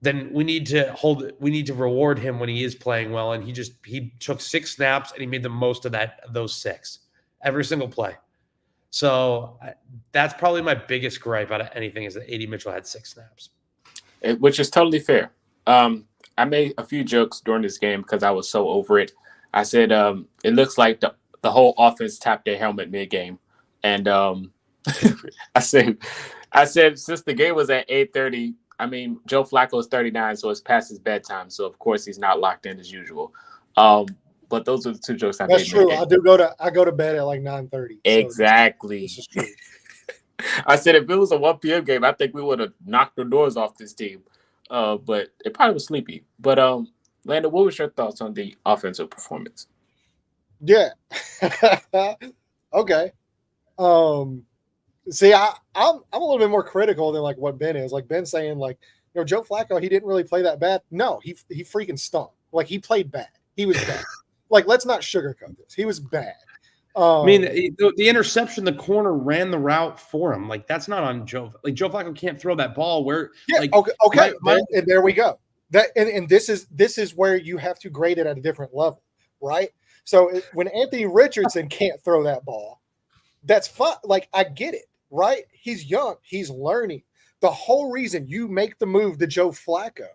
Then we need to reward him when he is playing well. And he took 6 snaps and he made the most of those 6, every single play. So that's probably my biggest gripe out of anything is that AD Mitchell had 6 snaps. Which is totally fair. I made a few jokes during this game because I was so over it. I said, it looks like the whole offense tapped their helmet mid-game. And I said, since the game was at 8:30, I mean, Joe Flacco is 39, so it's past his bedtime. So, of course, he's not locked in as usual. But those are the 2 jokes I made. That's true. I go to bed at 9:30. Exactly. This is true. I said if it was a 1 p.m. game, I think we would have knocked the doors off this team. But it probably was sleepy. But, Landon, what was your thoughts on the offensive performance? Yeah. Okay. See, I'm a little bit more critical than what Ben is. Ben's saying Joe Flacco, he didn't really play that bad. No, he freaking stunk. He played bad. He was bad. Let's not sugarcoat this. He was bad. I mean, the interception, the corner ran the route for him. That's not on Joe. Joe Flacco can't throw that ball where. Yeah. Okay. And there we go. And this is where you have to grade it at a different level, right? So when Anthony Richardson can't throw that ball, that's fine. I get it. right? He's young. He's learning. The whole reason you make the move to Joe Flacco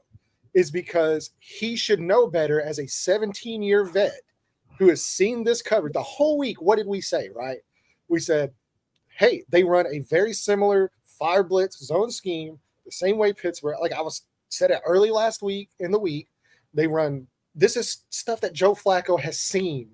is because he should know better as a 17-year vet who has seen this coverage the whole week. What did we say, right? We said, hey, they run a very similar fire blitz zone scheme, the same way Pittsburgh, like I was said it early last week in the week, they run, this is stuff that Joe Flacco has seen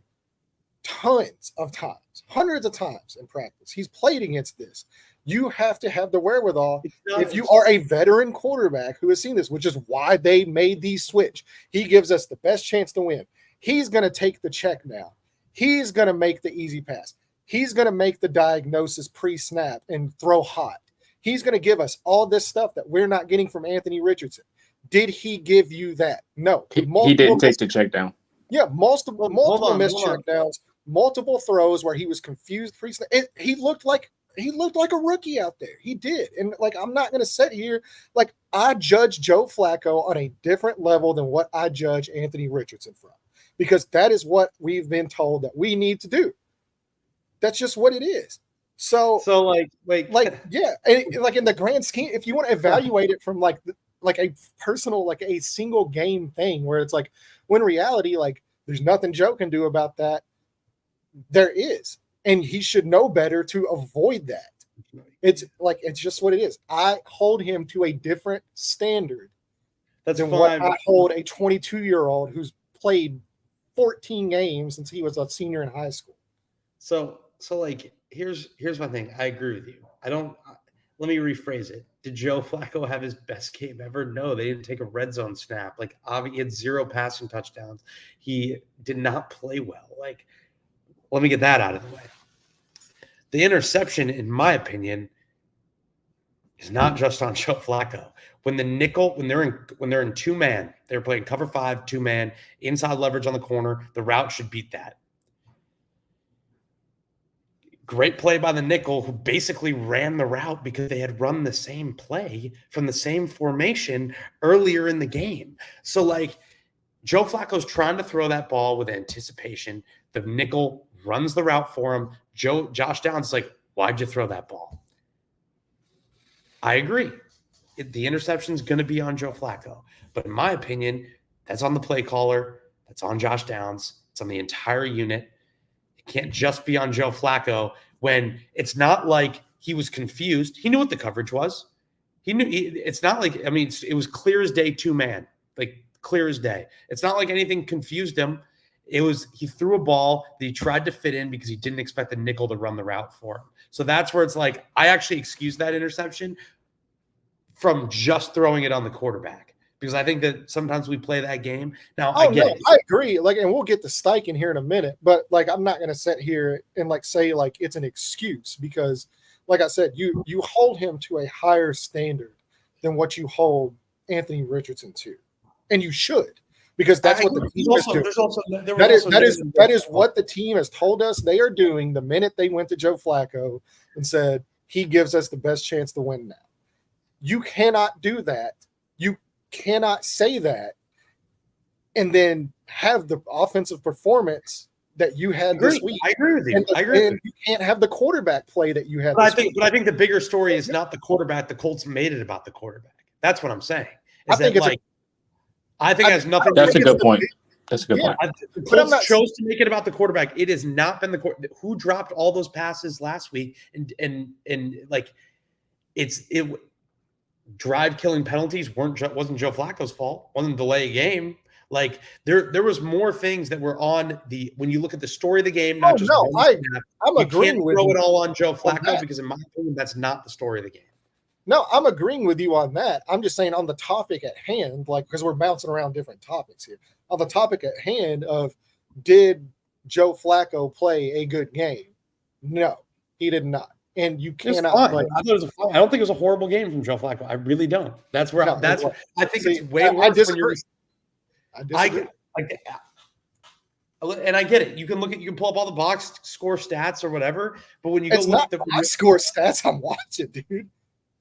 tons of times, hundreds of times in practice. He's played against this. You have to have the wherewithal if you are a veteran quarterback who has seen this, which is why they made the switch. He gives us the best chance to win. He's going to take the check now. He's going to make the easy pass. He's going to make the diagnosis pre-snap and throw hot. He's going to give us all this stuff that we're not getting from Anthony Richardson. Did he give you that? No. He didn't take the check down. Yeah, multiple missed check downs, multiple throws where he was confused pre-snap. He looked like a rookie out there. He did. And like, I'm not going to sit here. Like, I judge Joe Flacco on a different level than what I judge Anthony Richardson from, because that is what we've been told that we need to do. That's just what it is. So yeah. And like in the grand scheme, if you want to evaluate it from like a personal, like a single game thing where it's like, when in reality, like there's nothing Joe can do about that. There is. And he should know better to avoid that. It's just what it is. I hold him to a different standard than what I hold a 22-year-old who's played 14 games since he was a senior in high school. So like, here's my thing. I agree with you. Let me rephrase it. Did Joe Flacco have his best game ever? No, they didn't take a red zone snap. Like, he had 0 passing touchdowns. He did not play well. Like, let me get that out of the way. The interception, in my opinion, is not just on Joe Flacco. When they're in 2-man, they're playing cover 5, 2-man, inside leverage on the corner. The route should beat that. Great play by the nickel, who basically ran the route because they had run the same play from the same formation earlier in the game. So, like, Joe Flacco's trying to throw that ball with anticipation. The nickel runs the route for him. Josh Downs is like, why'd you throw that ball? I agree. The interception is going to be on Joe Flacco. But in my opinion, that's on the play caller. That's on Josh Downs. It's on the entire unit. It can't just be on Joe Flacco when it's not like he was confused. He knew what the coverage was. It's not like, it was clear as day 2-man, like clear as day. It's not like anything confused him. He threw a ball that he tried to fit in because he didn't expect the nickel to run the route for him. So that's where it's like, I actually excuse that interception from just throwing it on the quarterback, because I think that sometimes we play that game. Now, I agree. Like, and we'll get to Steichen here in a minute, but like, I'm not going to sit here and like say like it's an excuse, because like I said, you hold him to a higher standard than what you hold Anthony Richardson to, and you should. Because that's what the team is doing. That is what the team has told us they are doing the minute they went to Joe Flacco and said, he gives us the best chance to win now. You cannot do that. You cannot say that and then have the offensive performance that you had this week. I agree with you. And you can't have the quarterback play that you had But I think the bigger story is not the quarterback. The Colts made it about the quarterback. That's what I'm saying. I think it has nothing. That's a good point. That's a good point. The Colts chose to make it about the quarterback. It has not been the who dropped all those passes last week, and like drive killing penalties wasn't Joe Flacco's fault. Wasn't delay a game. Like there was more things that were on when you look at the story of the game. Not just I'm agreeing with you. Throw it all on Joe Flacco because in my opinion that's not the story of the game. No, I'm agreeing with you on that. I'm just saying on the topic at hand, like, because we're bouncing around different topics here. On the topic at hand of, did Joe Flacco play a good game? No, he did not. And you cannot. I don't think it was a horrible game from Joe Flacco. I really don't. That's where I think it's way worse. I disagree. And I get it. You can pull up all the box score stats or whatever, but when you go look at the box score stats, I'm watching, dude.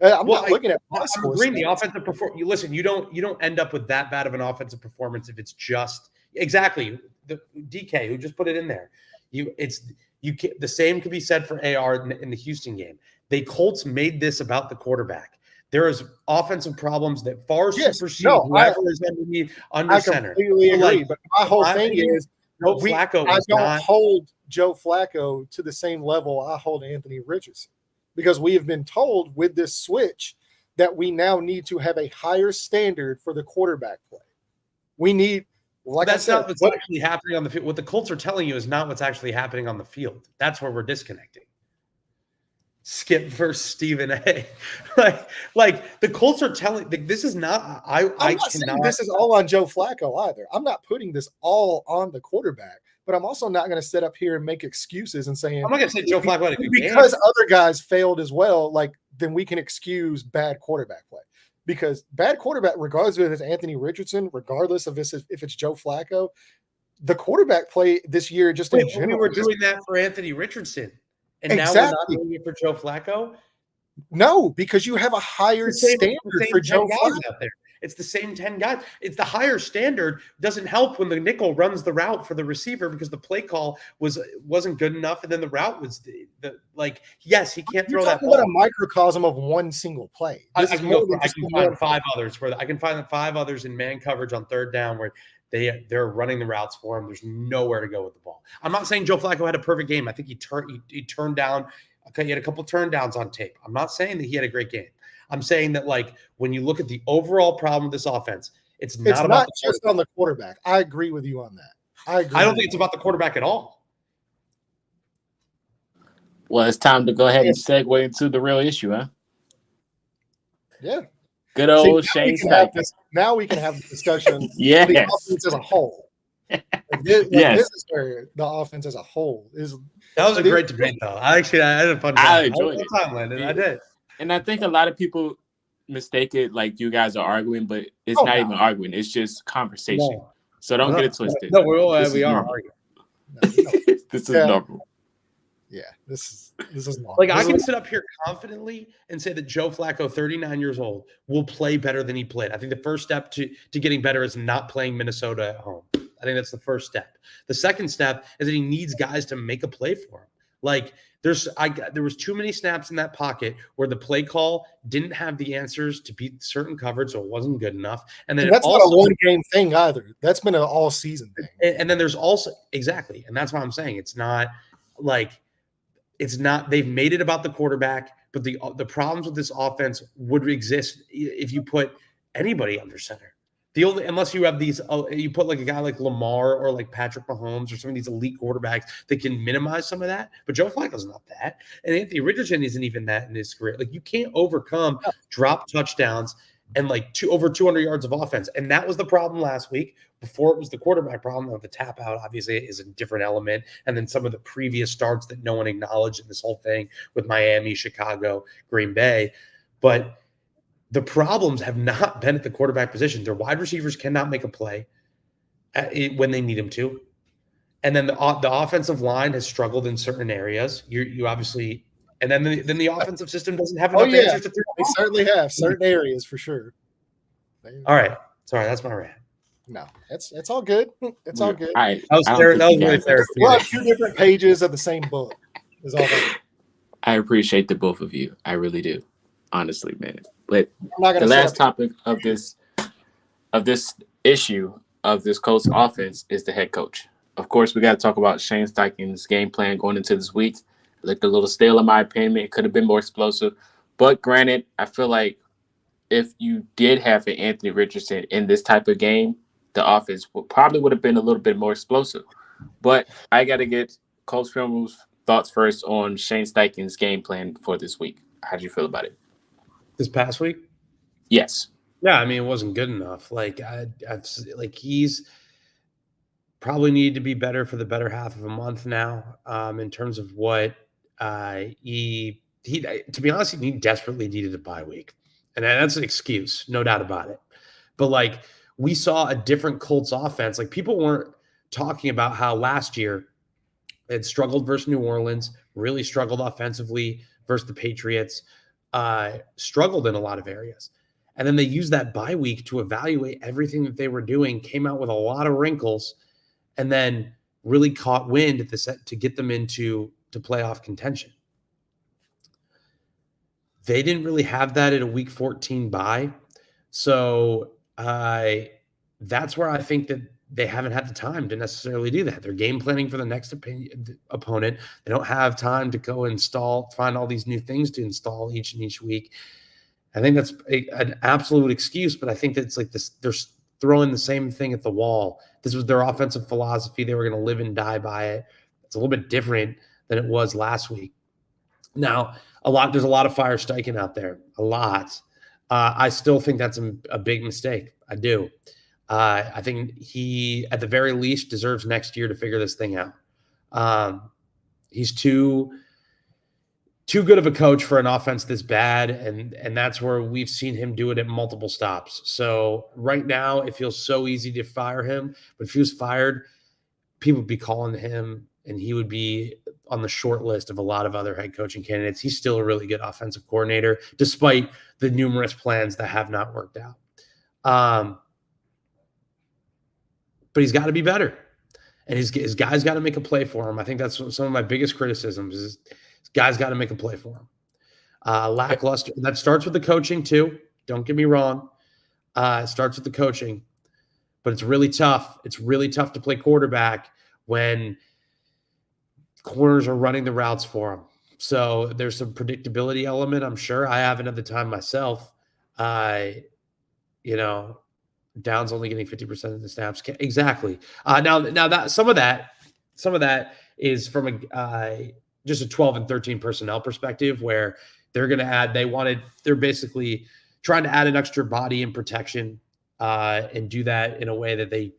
I'm not looking at box score stats. The offensive performance. Listen, you don't end up with that bad of an offensive performance if it's just exactly the DK who just put it in there. The same could be said for AR in the Houston game. the Colts made this about the quarterback. There is offensive problems that far supersede whoever is under I center. completely agree. But my whole thing is, Joe Flacco I don't hold Joe Flacco to the same level I hold Anthony Richardson, because we have been told with this switch that we now need to have a higher standard for the quarterback play. We need, that's not what's actually happening on the field. What the Colts are telling you is not what's actually happening on the field. That's where we're disconnecting. Skip versus Stephen A. like the Colts are telling, this is not. I'm not saying this is all on Joe Flacco either. I'm not putting this all on the quarterback, but I'm also not going to sit up here and make excuses and saying I'm not going to say Joe Flacco had a good game because other guys failed as well. Like, then we can excuse bad quarterback play, because bad quarterback, regardless if it's Anthony Richardson, regardless of if it's Joe Flacco, the quarterback play this year just in general. We were doing that for Anthony Richardson. And now we're not doing it for Joe Flacco? No, because you have a higher standard for Joe Flacco out there. It's the same 10 guys. It's the higher standard. Doesn't help when the nickel runs the route for the receiver because the play call wasn't good enough, and then the route was yes, he can't throw that ball. What a microcosm of one single play. I can find five others where I can find 5 others in man coverage on third down where they're running the routes for him. There's nowhere to go with the ball. I'm not saying Joe Flacco had a perfect game. I think he turned down. Okay, he had a couple turn downs on tape. I'm not saying that he had a great game. I'm saying that, like, when you look at the overall problem with this offense, it's not just on the quarterback. I agree with you on that. I don't think it's about the quarterback at all. Well, it's time to go ahead and segue into the real issue, huh? Yeah. Good old Shane Steichen. Now we can have the discussion. Yes. The offense as a whole. This is where the offense as a whole is. That was a great debate, though. I had a fun time. I enjoyed it. Time, Landon. I did. And I think a lot of people mistake it like you guys are arguing, but it's not even arguing. It's just conversation. No. So don't get it twisted. No, we are arguing. This is normal. Yeah, this is normal. Like, I can sit up here confidently and say that Joe Flacco, 39 years old, will play better than he played. I think the first step to getting better is not playing Minnesota at home. I think that's the first step. The second step is that he needs guys to make a play for him. Like, there was too many snaps in that pocket where the play call didn't have the answers to beat certain coverage, so it wasn't good enough. And then that's not a one-game thing either. That's been an all-season thing. And then there's also exactly, and that's why I'm saying it's not. They've made it about the quarterback, but the problems with this offense would exist if you put anybody under center. Unless you have these, you put like a guy like Lamar or like Patrick Mahomes or some of these elite quarterbacks that can minimize some of that. But Joe Flacco's not that, and Anthony Richardson isn't even that in his career. Like, you can't overcome drop touchdowns and over 200 yards of offense, and that was the problem last week. Before it was the quarterback problem of the tap out, obviously, is a different element. And then some of the previous starts that no one acknowledged in this whole thing with Miami, Chicago, Green Bay. But the problems have not been at the quarterback position. Their wide receivers cannot make a play when they need them to. And then the offensive line has struggled in certain areas. You obviously, and then the offensive system doesn't have enough answers to throw. They certainly have certain areas for sure. All right. Sorry, that's my rant. No, it's all good. It's all good. That was really fair. We're on 2 different pages of the same book. Is all that. I appreciate the both of you. I really do. Honestly, man. But the last topic of this issue of this Colts offense is the head coach. Of course, we got to talk about Shane Steichen's game plan going into this week. It looked a little stale in my opinion. It could have been more explosive. But granted, I feel like if you did have an Anthony Richardson in this type of game, the offense probably would have been a little bit more explosive. But I got to get Colts Film Room's thoughts first on Shane Steichen's game plan for this week. How do you feel about it? This past week? Yes. Yeah, I mean, it wasn't good enough. He's probably needed to be better for the better half of a month now, in terms of what he to be honest, he desperately needed a bye week. And that's an excuse, no doubt about it. But we saw a different Colts offense. Like, people weren't talking about how last year it struggled versus New Orleans, really struggled offensively versus the Patriots, struggled in a lot of areas. And then they used that bye week to evaluate everything that they were doing, came out with a lot of wrinkles, and then really caught wind at the set to get them into playoff contention. they didn't really have that at a week 14 bye. So that's where I think that they haven't had the time to necessarily do that. They're game planning for the next opponent. They don't have time to go find all these new things to install each week. I think that's an absolute excuse, but I think that's like this. They're throwing the same thing at the wall. This was their offensive philosophy. They were going to live and die by it. It's a little bit different than it was last week. Now, there's a lot of fire striking out there, a lot. I still think that's a big mistake. I do. I think he, at the very least, deserves next year to figure this thing out. He's too good of a coach for an offense this bad, and that's where we've seen him do it at multiple stops. So right now, it feels so easy to fire him, but if he was fired, people would be calling him, and he would be on the short list of a lot of other head coaching candidates. He's still a really good offensive coordinator, despite the numerous plans that have not worked out. But he's got to be better, and his guys got to make a play for him. I think that's some of my biggest criticisms is his guys got to make a play for him. Lackluster. That starts with the coaching too. Don't get me wrong. It starts with the coaching, but it's really tough. It's really tough to play quarterback when corners are running the routes for him. So there's some predictability element, I'm sure. I haven't at the time myself. Down's only getting 50% of the snaps. Exactly. Now that some of that is from just a 12 and 13 personnel perspective, where they're basically trying to add an extra body and protection and do that in a way that they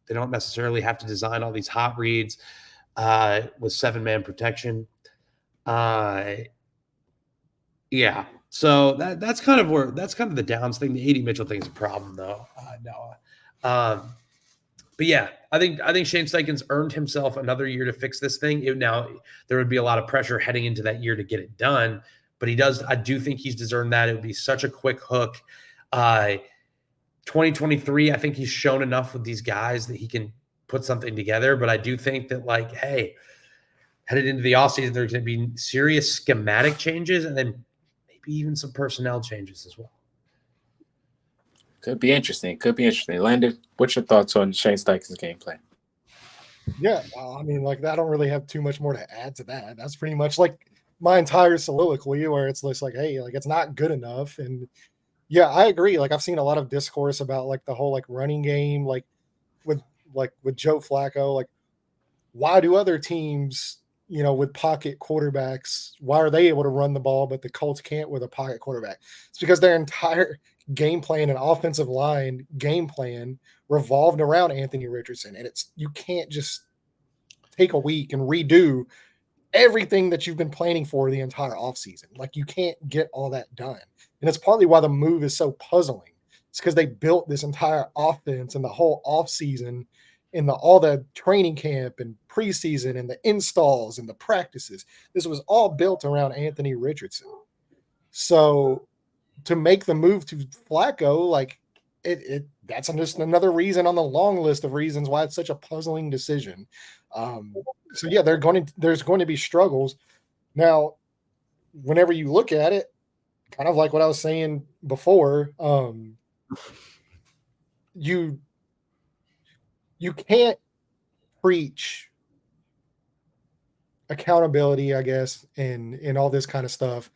don't necessarily have to design all these hot reads with 7-man protection. Yeah. So that's kind of the downs thing. The A.D. Mitchell thing is a problem, though, Noah. But yeah, I think Shane Steichen's earned himself another year to fix this thing. Now there would be a lot of pressure heading into that year to get it done, but I do think he's deserved that. It would be such a quick hook. 2023, I think he's shown enough with these guys that he can put something together. But I do think that, hey, headed into the offseason, there's going to be serious schematic changes, and then maybe even some personnel changes as well. Could be interesting. Landon, what's your thoughts on Shane Steichen's game plan? Yeah, I don't really have too much more to add to that. That's pretty much my entire soliloquy, where it's just hey, it's not good enough. And yeah, I agree. I've seen a lot of discourse about the whole running game, with Joe Flacco. Why do other teams, with pocket quarterbacks, why are they able to run the ball, but the Colts can't with a pocket quarterback? It's because their entire game plan and offensive line game plan revolved around Anthony Richardson. And you can't just take a week and redo everything that you've been planning for the entire offseason. You can't get all that done. And it's partly why the move is so puzzling. It's because they built this entire offense and the whole offseason in all the training camp and preseason and the installs and the practices. This was all built around Anthony Richardson. So to make the move to Flacco, that's just another reason on the long list of reasons why it's such a puzzling decision. So yeah, there's going to be struggles. Now, whenever you look at it, kind of like what I was saying before, you can't preach accountability, I guess, and all this kind of stuff,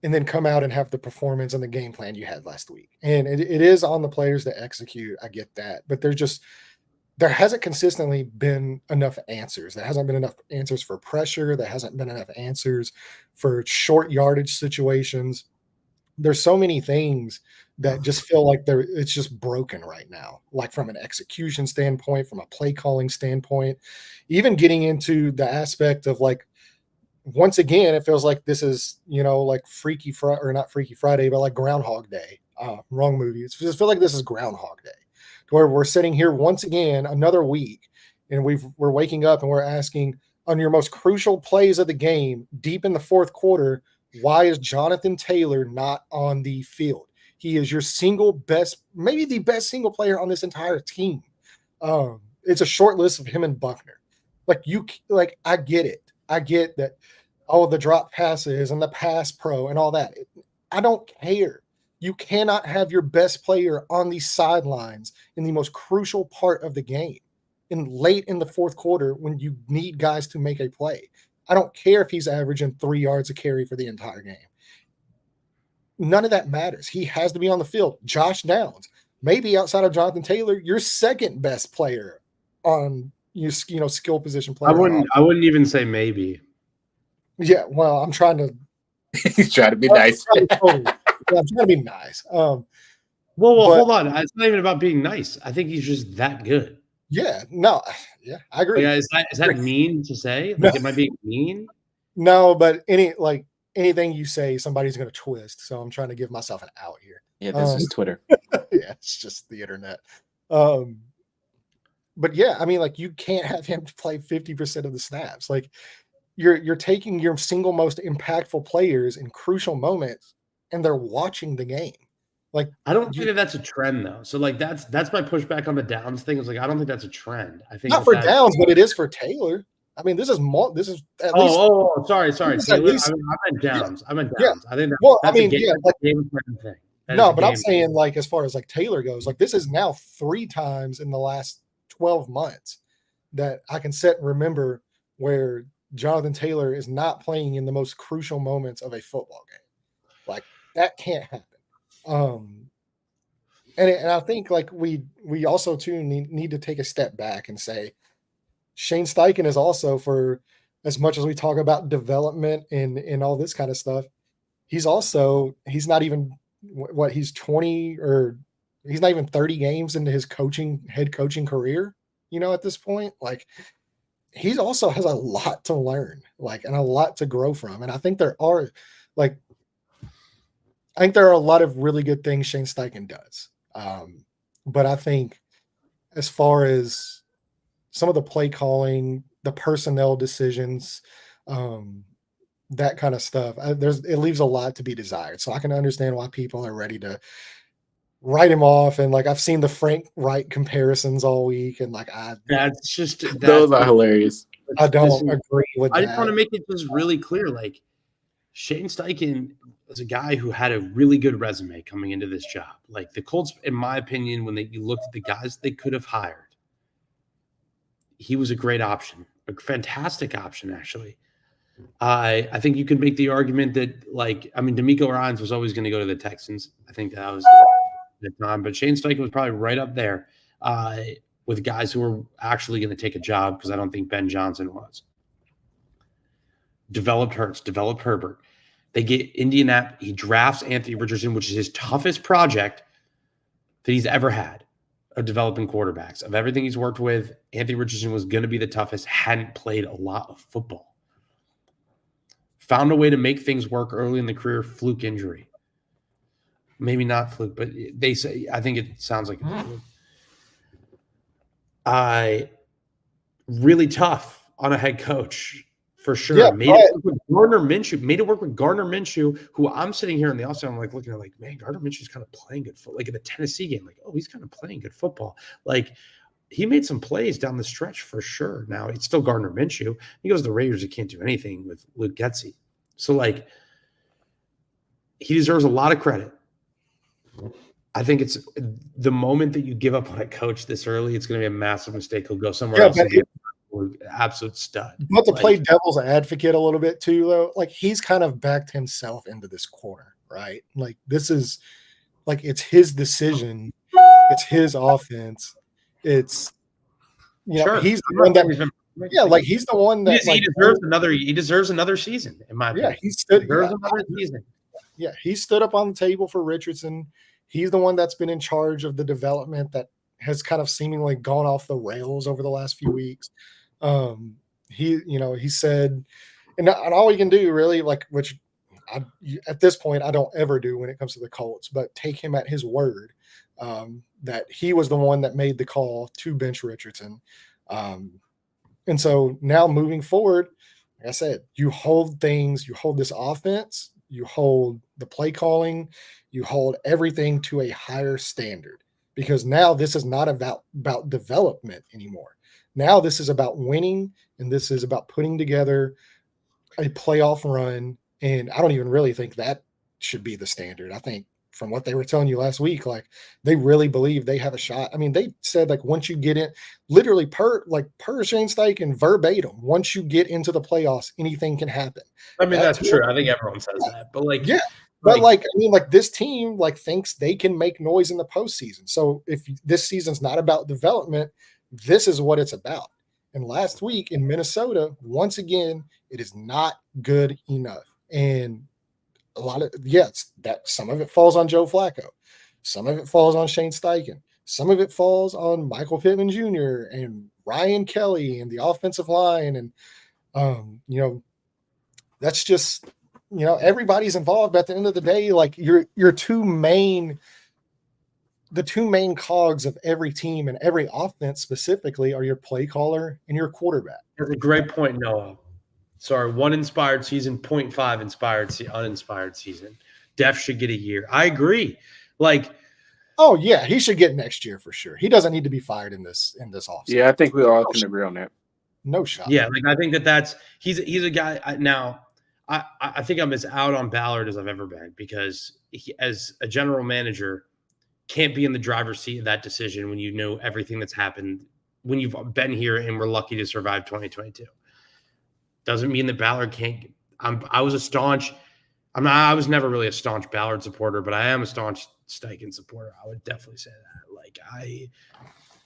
and then come out and have the performance and the game plan you had last week. And it is on the players to execute. I get that. But there hasn't consistently been enough answers. There hasn't been enough answers for pressure. There hasn't been enough answers for short yardage situations. There's so many things that just feel it's just broken right now, from an execution standpoint, from a play calling standpoint, even getting into the aspect of once again, it feels like this is, Freaky Friday, or not Freaky Friday, but Groundhog Day. Wrong movie. It just feels like this is Groundhog Day, where we're sitting here once again, another week, and we're waking up and we're asking, on your most crucial plays of the game, deep in the fourth quarter, why is Jonathan Taylor not on the field? He is your single best, maybe the best single player on this entire team. It's a short list of him and Buckner. I get it. I get that oh, the drop passes and the pass pro and all that. I don't care. You cannot have your best player on the sidelines in the most crucial part of the game, in late in the fourth quarter when you need guys to make a play. I don't care if he's averaging 3 yards a carry for the entire game. None of that matters. He has to be on the field. Josh Downs, maybe outside of Jonathan Taylor, your second best player on your skill position player. I wouldn't even say maybe. Yeah, well, I'm trying to. He's trying to be nice. I'm trying to be nice. Well, hold on. It's not even about being nice. I think he's just that good. Yeah, no, yeah, I agree. Like, is that mean to say? Like, it might be mean. No, but anything you say, somebody's going to twist. So I'm trying to give myself an out here. Yeah, this is Twitter. Yeah, it's just the internet. But yeah, I mean, like, you can't have him play 50% of the snaps. Like, you're taking your single most impactful players in crucial moments, and they're watching the game. Like, I don't think that's a trend though. So like that's my pushback on the Downs thing. Is like I don't think that's a trend. I think not for Downs, but it is for Taylor. I mean, this is at least. Sorry. Taylor, least, I meant Downs. Yeah. I meant Yeah. Downs. I think that's a game thing. No, but I'm saying, like, as far as like Taylor goes, like, this is now 3 times in the last 12 months that I can set and remember where Jonathan Taylor is not playing in the most crucial moments of a football game. Like, that can't happen. And I think, like, we also too need to take a step back and say Shane Steichen is also, for as much as we talk about development and all this kind of stuff, he's not even he's 20 or he's not even 30 games into his head coaching career, at this point. Like, he also has a lot to learn, like, and a lot to grow from. And I think there are a lot of really good things Shane Steichen does. But I think as far as some of the play calling, the personnel decisions, that kind of stuff, it leaves a lot to be desired. So I can understand why people are ready to write him off. And like, I've seen the Frank Wright comparisons all week, and like, those are hilarious. I don't agree with that. I just want to make it just really clear. Like, Shane Steichen is a guy who had a really good resume coming into this job. Like, the Colts, in my opinion, when you looked at the guys they could have hired, he was a great option, a fantastic option, actually. I think you could make the argument that, like, I mean, DeMeco Ryans was always going to go to the Texans. I think that was the time, but Shane Steichen was probably right up there with guys who were actually going to take a job, because I don't think Ben Johnson was. Developed Hurts, developed Herbert. They get Indianapolis. He drafts Anthony Richardson, which is his toughest project that he's ever had of developing quarterbacks. Of everything he's worked with, Anthony Richardson was going to be the toughest, hadn't played a lot of football. Found a way to make things work early in the career, fluke injury. Maybe not fluke, but they say, I think it sounds like a fluke. Really tough on a head coach. For sure. Yeah, made it work with Gardner Minshew, who I'm sitting here in the offseason, I'm like looking at, like, man, Gardner Minshew's kind of playing good football. Like in the Tennessee game, like, oh, he's kind of playing good football. Like, he made some plays down the stretch for sure. Now, it's still Gardner Minshew. He goes to the Raiders, he can't do anything with Luke Getsy. So, like, he deserves a lot of credit. I think it's the moment that you give up on a coach this early, it's going to be a massive mistake. He'll go somewhere else. Absolute stud. But to play devil's advocate a little bit too, though, like, he's kind of backed himself into this corner, right? Like, this is, like, it's his decision, it's his offense, it's, sure. He's the one that, like, he's the one that, he deserves another season, in my opinion. Another season. Yeah, he stood up on the table for Richardson. He's the one that's been in charge of the development that has kind of seemingly gone off the rails over the last few weeks. He said, and all you can do really, like, which at this point I don't ever do when it comes to the Colts, but take him at his word, that he was the one that made the call to bench Richardson. And so now moving forward, like I said, you hold this offense, you hold the play calling, you hold everything to a higher standard, because now this is not about development anymore. Now this is about winning, and this is about putting together a playoff run, and I don't even really think that should be the standard. I think from what they were telling you last week, like they really believe they have a shot. I mean, they said like once you get in, literally per Shane Steichen verbatim, once you get into the playoffs, anything can happen. I mean, that's true. I think everyone says that, but like, yeah. But like, I mean, like this team like thinks they can make noise in the postseason. So if this season's not about development, this is what it's about. And last week in Minnesota, once again, it is not good enough. And a lot of that some of it falls on Joe Flacco, some of it falls on Shane Steichen, some of it falls on Michael Pittman Jr. and Ryan Kelly and the offensive line, and that's just everybody's involved. At the end of the day, like the two main cogs of every team and every offense specifically are your play caller and your quarterback. That's a great point, Noah. Sorry, 1 inspired season, 0.5 uninspired season. Def should get a year. I agree. Like, oh yeah, he should get next year for sure. He doesn't need to be fired in this offseason. Yeah, I think we all can agree on that. No shot. Yeah, like I think he's a guy now. I think I'm as out on Ballard as I've ever been because he, as a general manager, can't be in the driver's seat of that decision when you know everything that's happened when you've been here and we're lucky to survive 2022. Doesn't mean that Ballard can't. I was never really a staunch Ballard supporter, but I am a staunch Steichen supporter. I would definitely say that. Like I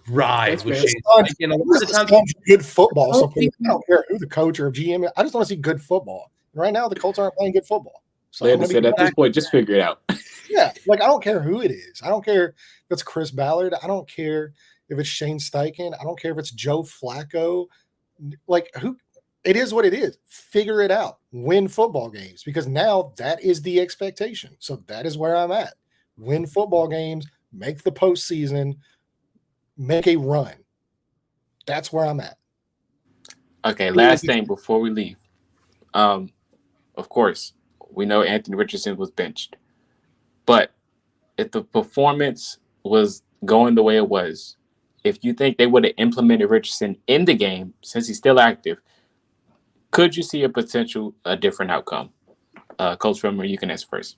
ride with Shane Steichen. A lot of the times, good football. So I don't care who the coach or GM is. I just want to see good football. And right now, the Colts aren't playing good football. So at this point, just figure it out. Yeah, like I don't care who it is. I don't care if it's Chris Ballard. I don't care if it's Shane Steichen. I don't care if it's Joe Flacco. Like who? It is what it is. Figure it out. Win football games because now that is the expectation. So that is where I'm at. Win football games, make the postseason, make a run. That's where I'm at. Okay, last thing before we leave. Of course, we know Anthony Richardson was benched. But if the performance was going the way it was, if you think they would have implemented Richardson in the game, since he's still active, could you see a different outcome? Coach Filmer, you can answer first.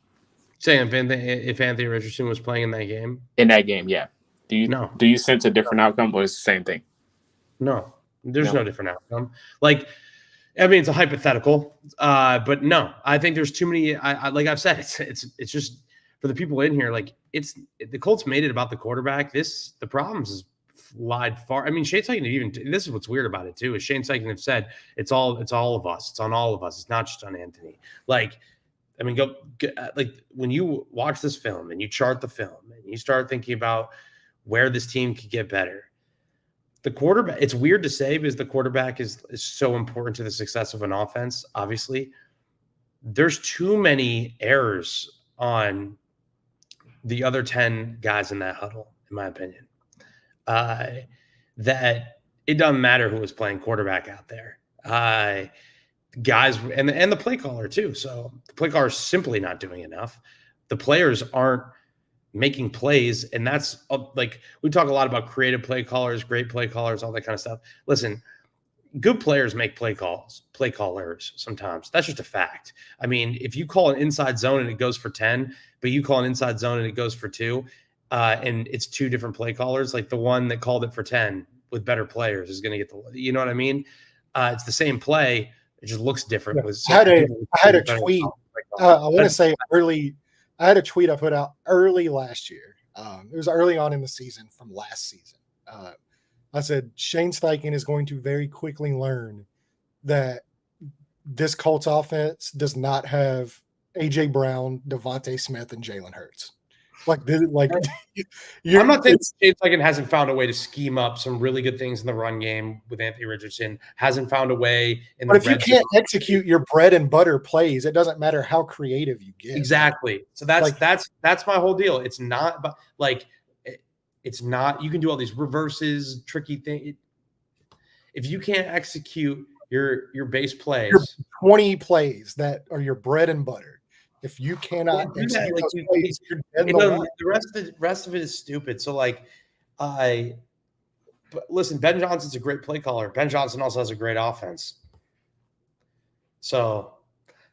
Saying if Anthony Richardson was playing in that game? In that game, yeah. Do you sense a different outcome or is it the same thing? No, there's no different outcome. Like, I mean, it's a hypothetical, but no, I think there's too many. Like I've said, it's just for the people in here. Like the Colts made it about the quarterback. The problems is lied far. I mean, Shane Steichen this is what's weird about it too. Is Shane Steichen have said it's all of us. It's on all of us. It's not just on Anthony. Like, I mean, like when you watch this film and you chart the film and you start thinking about where this team could get better. The quarterback, it's weird to say because the quarterback is so important to the success of an offense. Obviously, there's too many errors on the other 10 guys in that huddle, in my opinion, that it doesn't matter who was playing quarterback out there. Guys, and the play caller too. So the play caller is simply not doing enough. The players aren't making plays, and that's like we talk a lot about creative play callers, great play callers, all that kind of stuff. Listen, good players make play call errors sometimes. That's just a fact. I mean, if you call an inside zone and it goes for 10, but you call an inside zone and it goes for 2, and it's 2 different play callers, like the one that called it for 10 with better players is going to get you know what I mean? It's the same play. It just looks different. Yeah. I had a tweet. I want to say early. I had a tweet I put out early last year. It was early on in the season from last season. I said Shane Steichen is going to very quickly learn that this Colts offense does not have A.J. Brown, Devontae Smith, and Jalen Hurts. I'm not saying Shane Steichen hasn't found a way to scheme up some really good things in the run game with Anthony Richardson. Hasn't found a way in. But if you can't execute your bread and butter plays, it doesn't matter how creative you get. Exactly. So that's my whole deal. It's not, but like, it's not. You can do all these reverses, tricky things. If you can't execute your base plays, your 20 plays that are your bread and butter. If you cannot execute those plays, you're dead in the water. The rest of it is stupid. So but listen, Ben Johnson's a great play caller. Ben Johnson also has a great offense. So,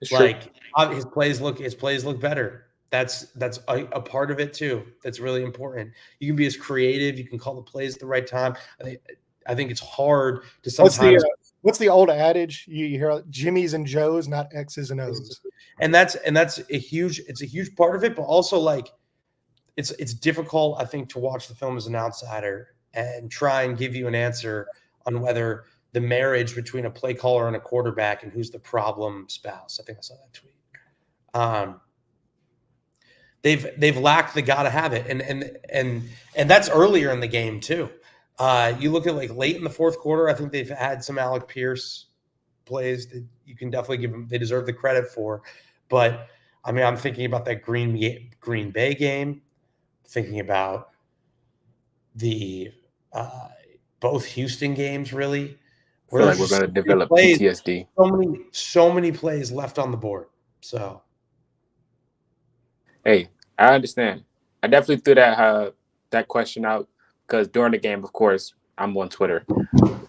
It's like his plays look better. That's a part of it too. That's really important. You can be as creative. You can call the plays at the right time. I think it's hard to sometimes. What's the old adage you hear? Jimmys and Joes, not X's and O's. And that's a huge part of it. But also, like, it's difficult, I think, to watch the film as an outsider and try and give you an answer on whether the marriage between a play caller and a quarterback and who's the problem spouse. I think I saw that tweet. They've lacked the gotta have it, and that's earlier in the game too. You look at like late in the fourth quarter, I think they've had some Alec Pierce plays that you can definitely give them. They deserve the credit for, but I mean, I'm thinking about that Green Bay game, thinking about the both Houston games really. I feel like we're going to develop PTSD. So many plays left on the board. So, hey, I understand. I definitely threw that question out because during the game, of course, I'm on Twitter.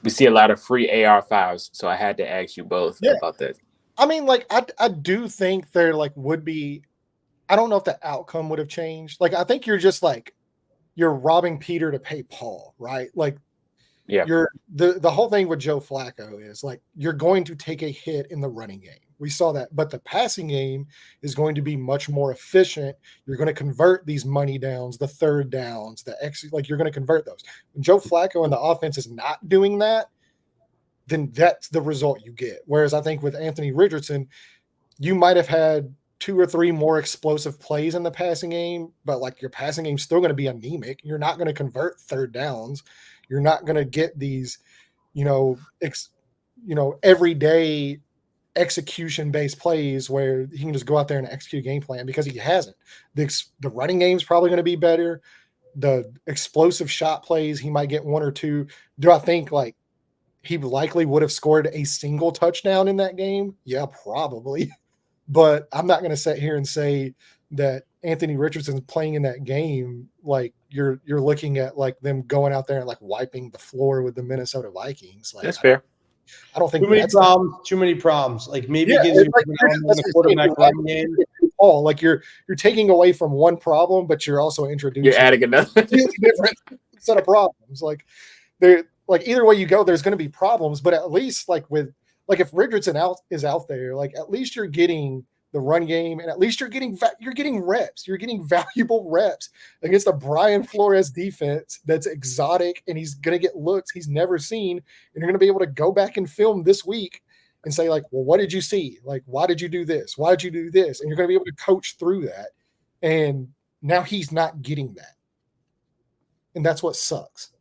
We see a lot of free AR5s, so I had to ask you both about that. I mean, like, I do think there like would be. I don't know if the outcome would have changed. Like, I think you're just like you're robbing Peter to pay Paul, right? Like. Yeah, the whole thing with Joe Flacco is like you're going to take a hit in the running game. We saw that, but the passing game is going to be much more efficient. You're going to convert these money downs, the third downs, like you're going to convert those. When Joe Flacco and the offense is not doing that, then that's the result you get. Whereas I think with Anthony Richardson, you might have had 2 or 3 more explosive plays in the passing game, but like your passing game's still going to be anemic. You're not going to convert third downs. You're not going to get these, everyday execution-based plays where he can just go out there and execute a game plan because he hasn't. The running game's probably going to be better. The explosive shot plays, he might get 1 or 2. Do I think like he likely would have scored a single touchdown in that game? Yeah, probably. But I'm not going to sit here and say that Anthony Richardson's playing in that game like you're looking at like them going out there and like wiping the floor with the Minnesota Vikings. Like that's fair. I don't think too many problems. Like maybe it gives you like the quarterback run game. Like you're taking away from one problem, but you're also introducing you're adding another different set of problems. Like they're like either way you go, there's going to be problems. But at least like if Richardson is out there, like at least you're getting the run game, and at least you're getting reps. You're getting valuable reps against a Brian Flores defense that's exotic, and he's going to get looks he's never seen, and you're going to be able to go back and film this week and say, like, well, what did you see? Like, why did you do this? Why did you do this? And you're going to be able to coach through that. And now he's not getting that. And that's what sucks.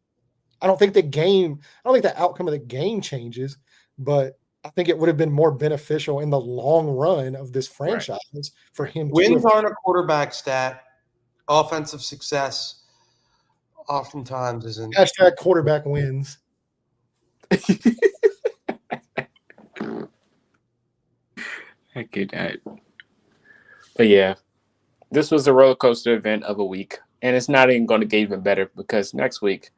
I don't think the outcome of the game changes, but I think it would have been more beneficial in the long run of this franchise for him. Wins aren't a quarterback stat. Offensive success oftentimes isn't. Hashtag quarterback wins. I get that. But yeah, this was a roller coaster event of a week. And it's not even going to get even better because next week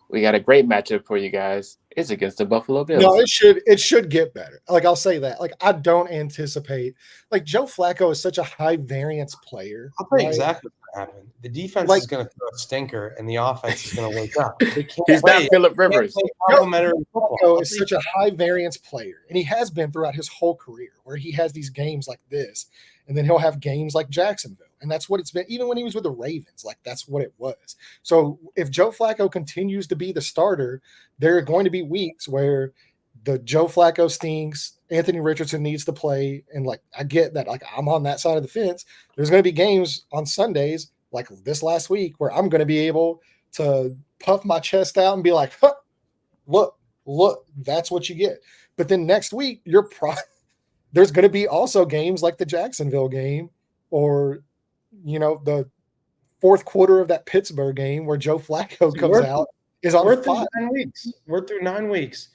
we got a great matchup for you guys. It's against the Buffalo Bills. No, it should get better. Like I'll say that. Like I don't anticipate. Like Joe Flacco is such a high variance player. I'll tell you exactly what happened. The defense is going to throw a stinker, and the offense is going to wake up. He's not Phillip Rivers. Joe Flacco is such a high variance player, and he has been throughout his whole career, where he has these games like this, and then he'll have games like Jacksonville. And that's what it's been, even when he was with the Ravens, like that's what it was. So if Joe Flacco continues to be the starter, there are going to be weeks where the Joe Flacco stinks, Anthony Richardson needs to play. And like, I get that, like I'm on that side of the fence. There's going to be games on Sundays, like this last week, where I'm going to be able to puff my chest out and be like, huh, look, that's what you get. But then next week, there's going to be also games like the Jacksonville game or, the fourth quarter of that Pittsburgh game where Joe Flacco comes out is on 5 weeks. We're through 9 weeks.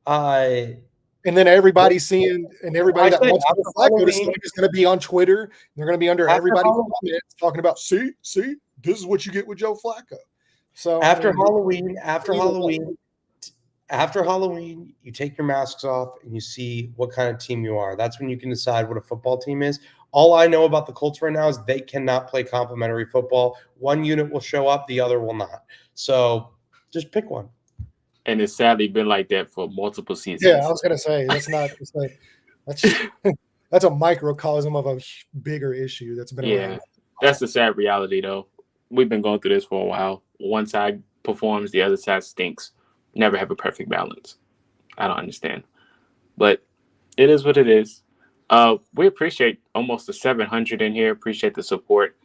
And then everybody's seeing, and everybody that wants Joe Flacco to start is going to be on Twitter. They're going to be under everybody's comments talking about, see, this is what you get with Joe Flacco. So after Halloween, after Halloween, you take your masks off and you see what kind of team you are. That's when you can decide what a football team is. All I know about the Colts right now is they cannot play complementary football. One unit will show up, the other will not. So just pick one. And it's sadly been like that for multiple seasons. Yeah, I was gonna say that's not. It's like that's a microcosm of a bigger issue that's been around. That's the sad reality, though. We've been going through this for a while. One side performs, the other side stinks. Never have a perfect balance. I don't understand, but it is what it is. We appreciate almost the 700 in here. Appreciate the support.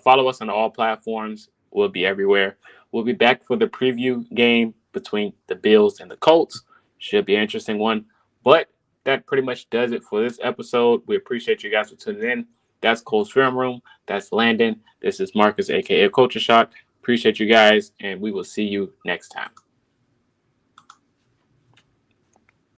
Follow us on all platforms. We'll be everywhere. We'll be back for the preview game between the Bills and the Colts. Should be an interesting one. But that pretty much does it for this episode. We appreciate you guys for tuning in. That's Colts Film Room. That's Landon. This is Marcus, a.k.a. Culture Shock. Appreciate you guys, and we will see you next time.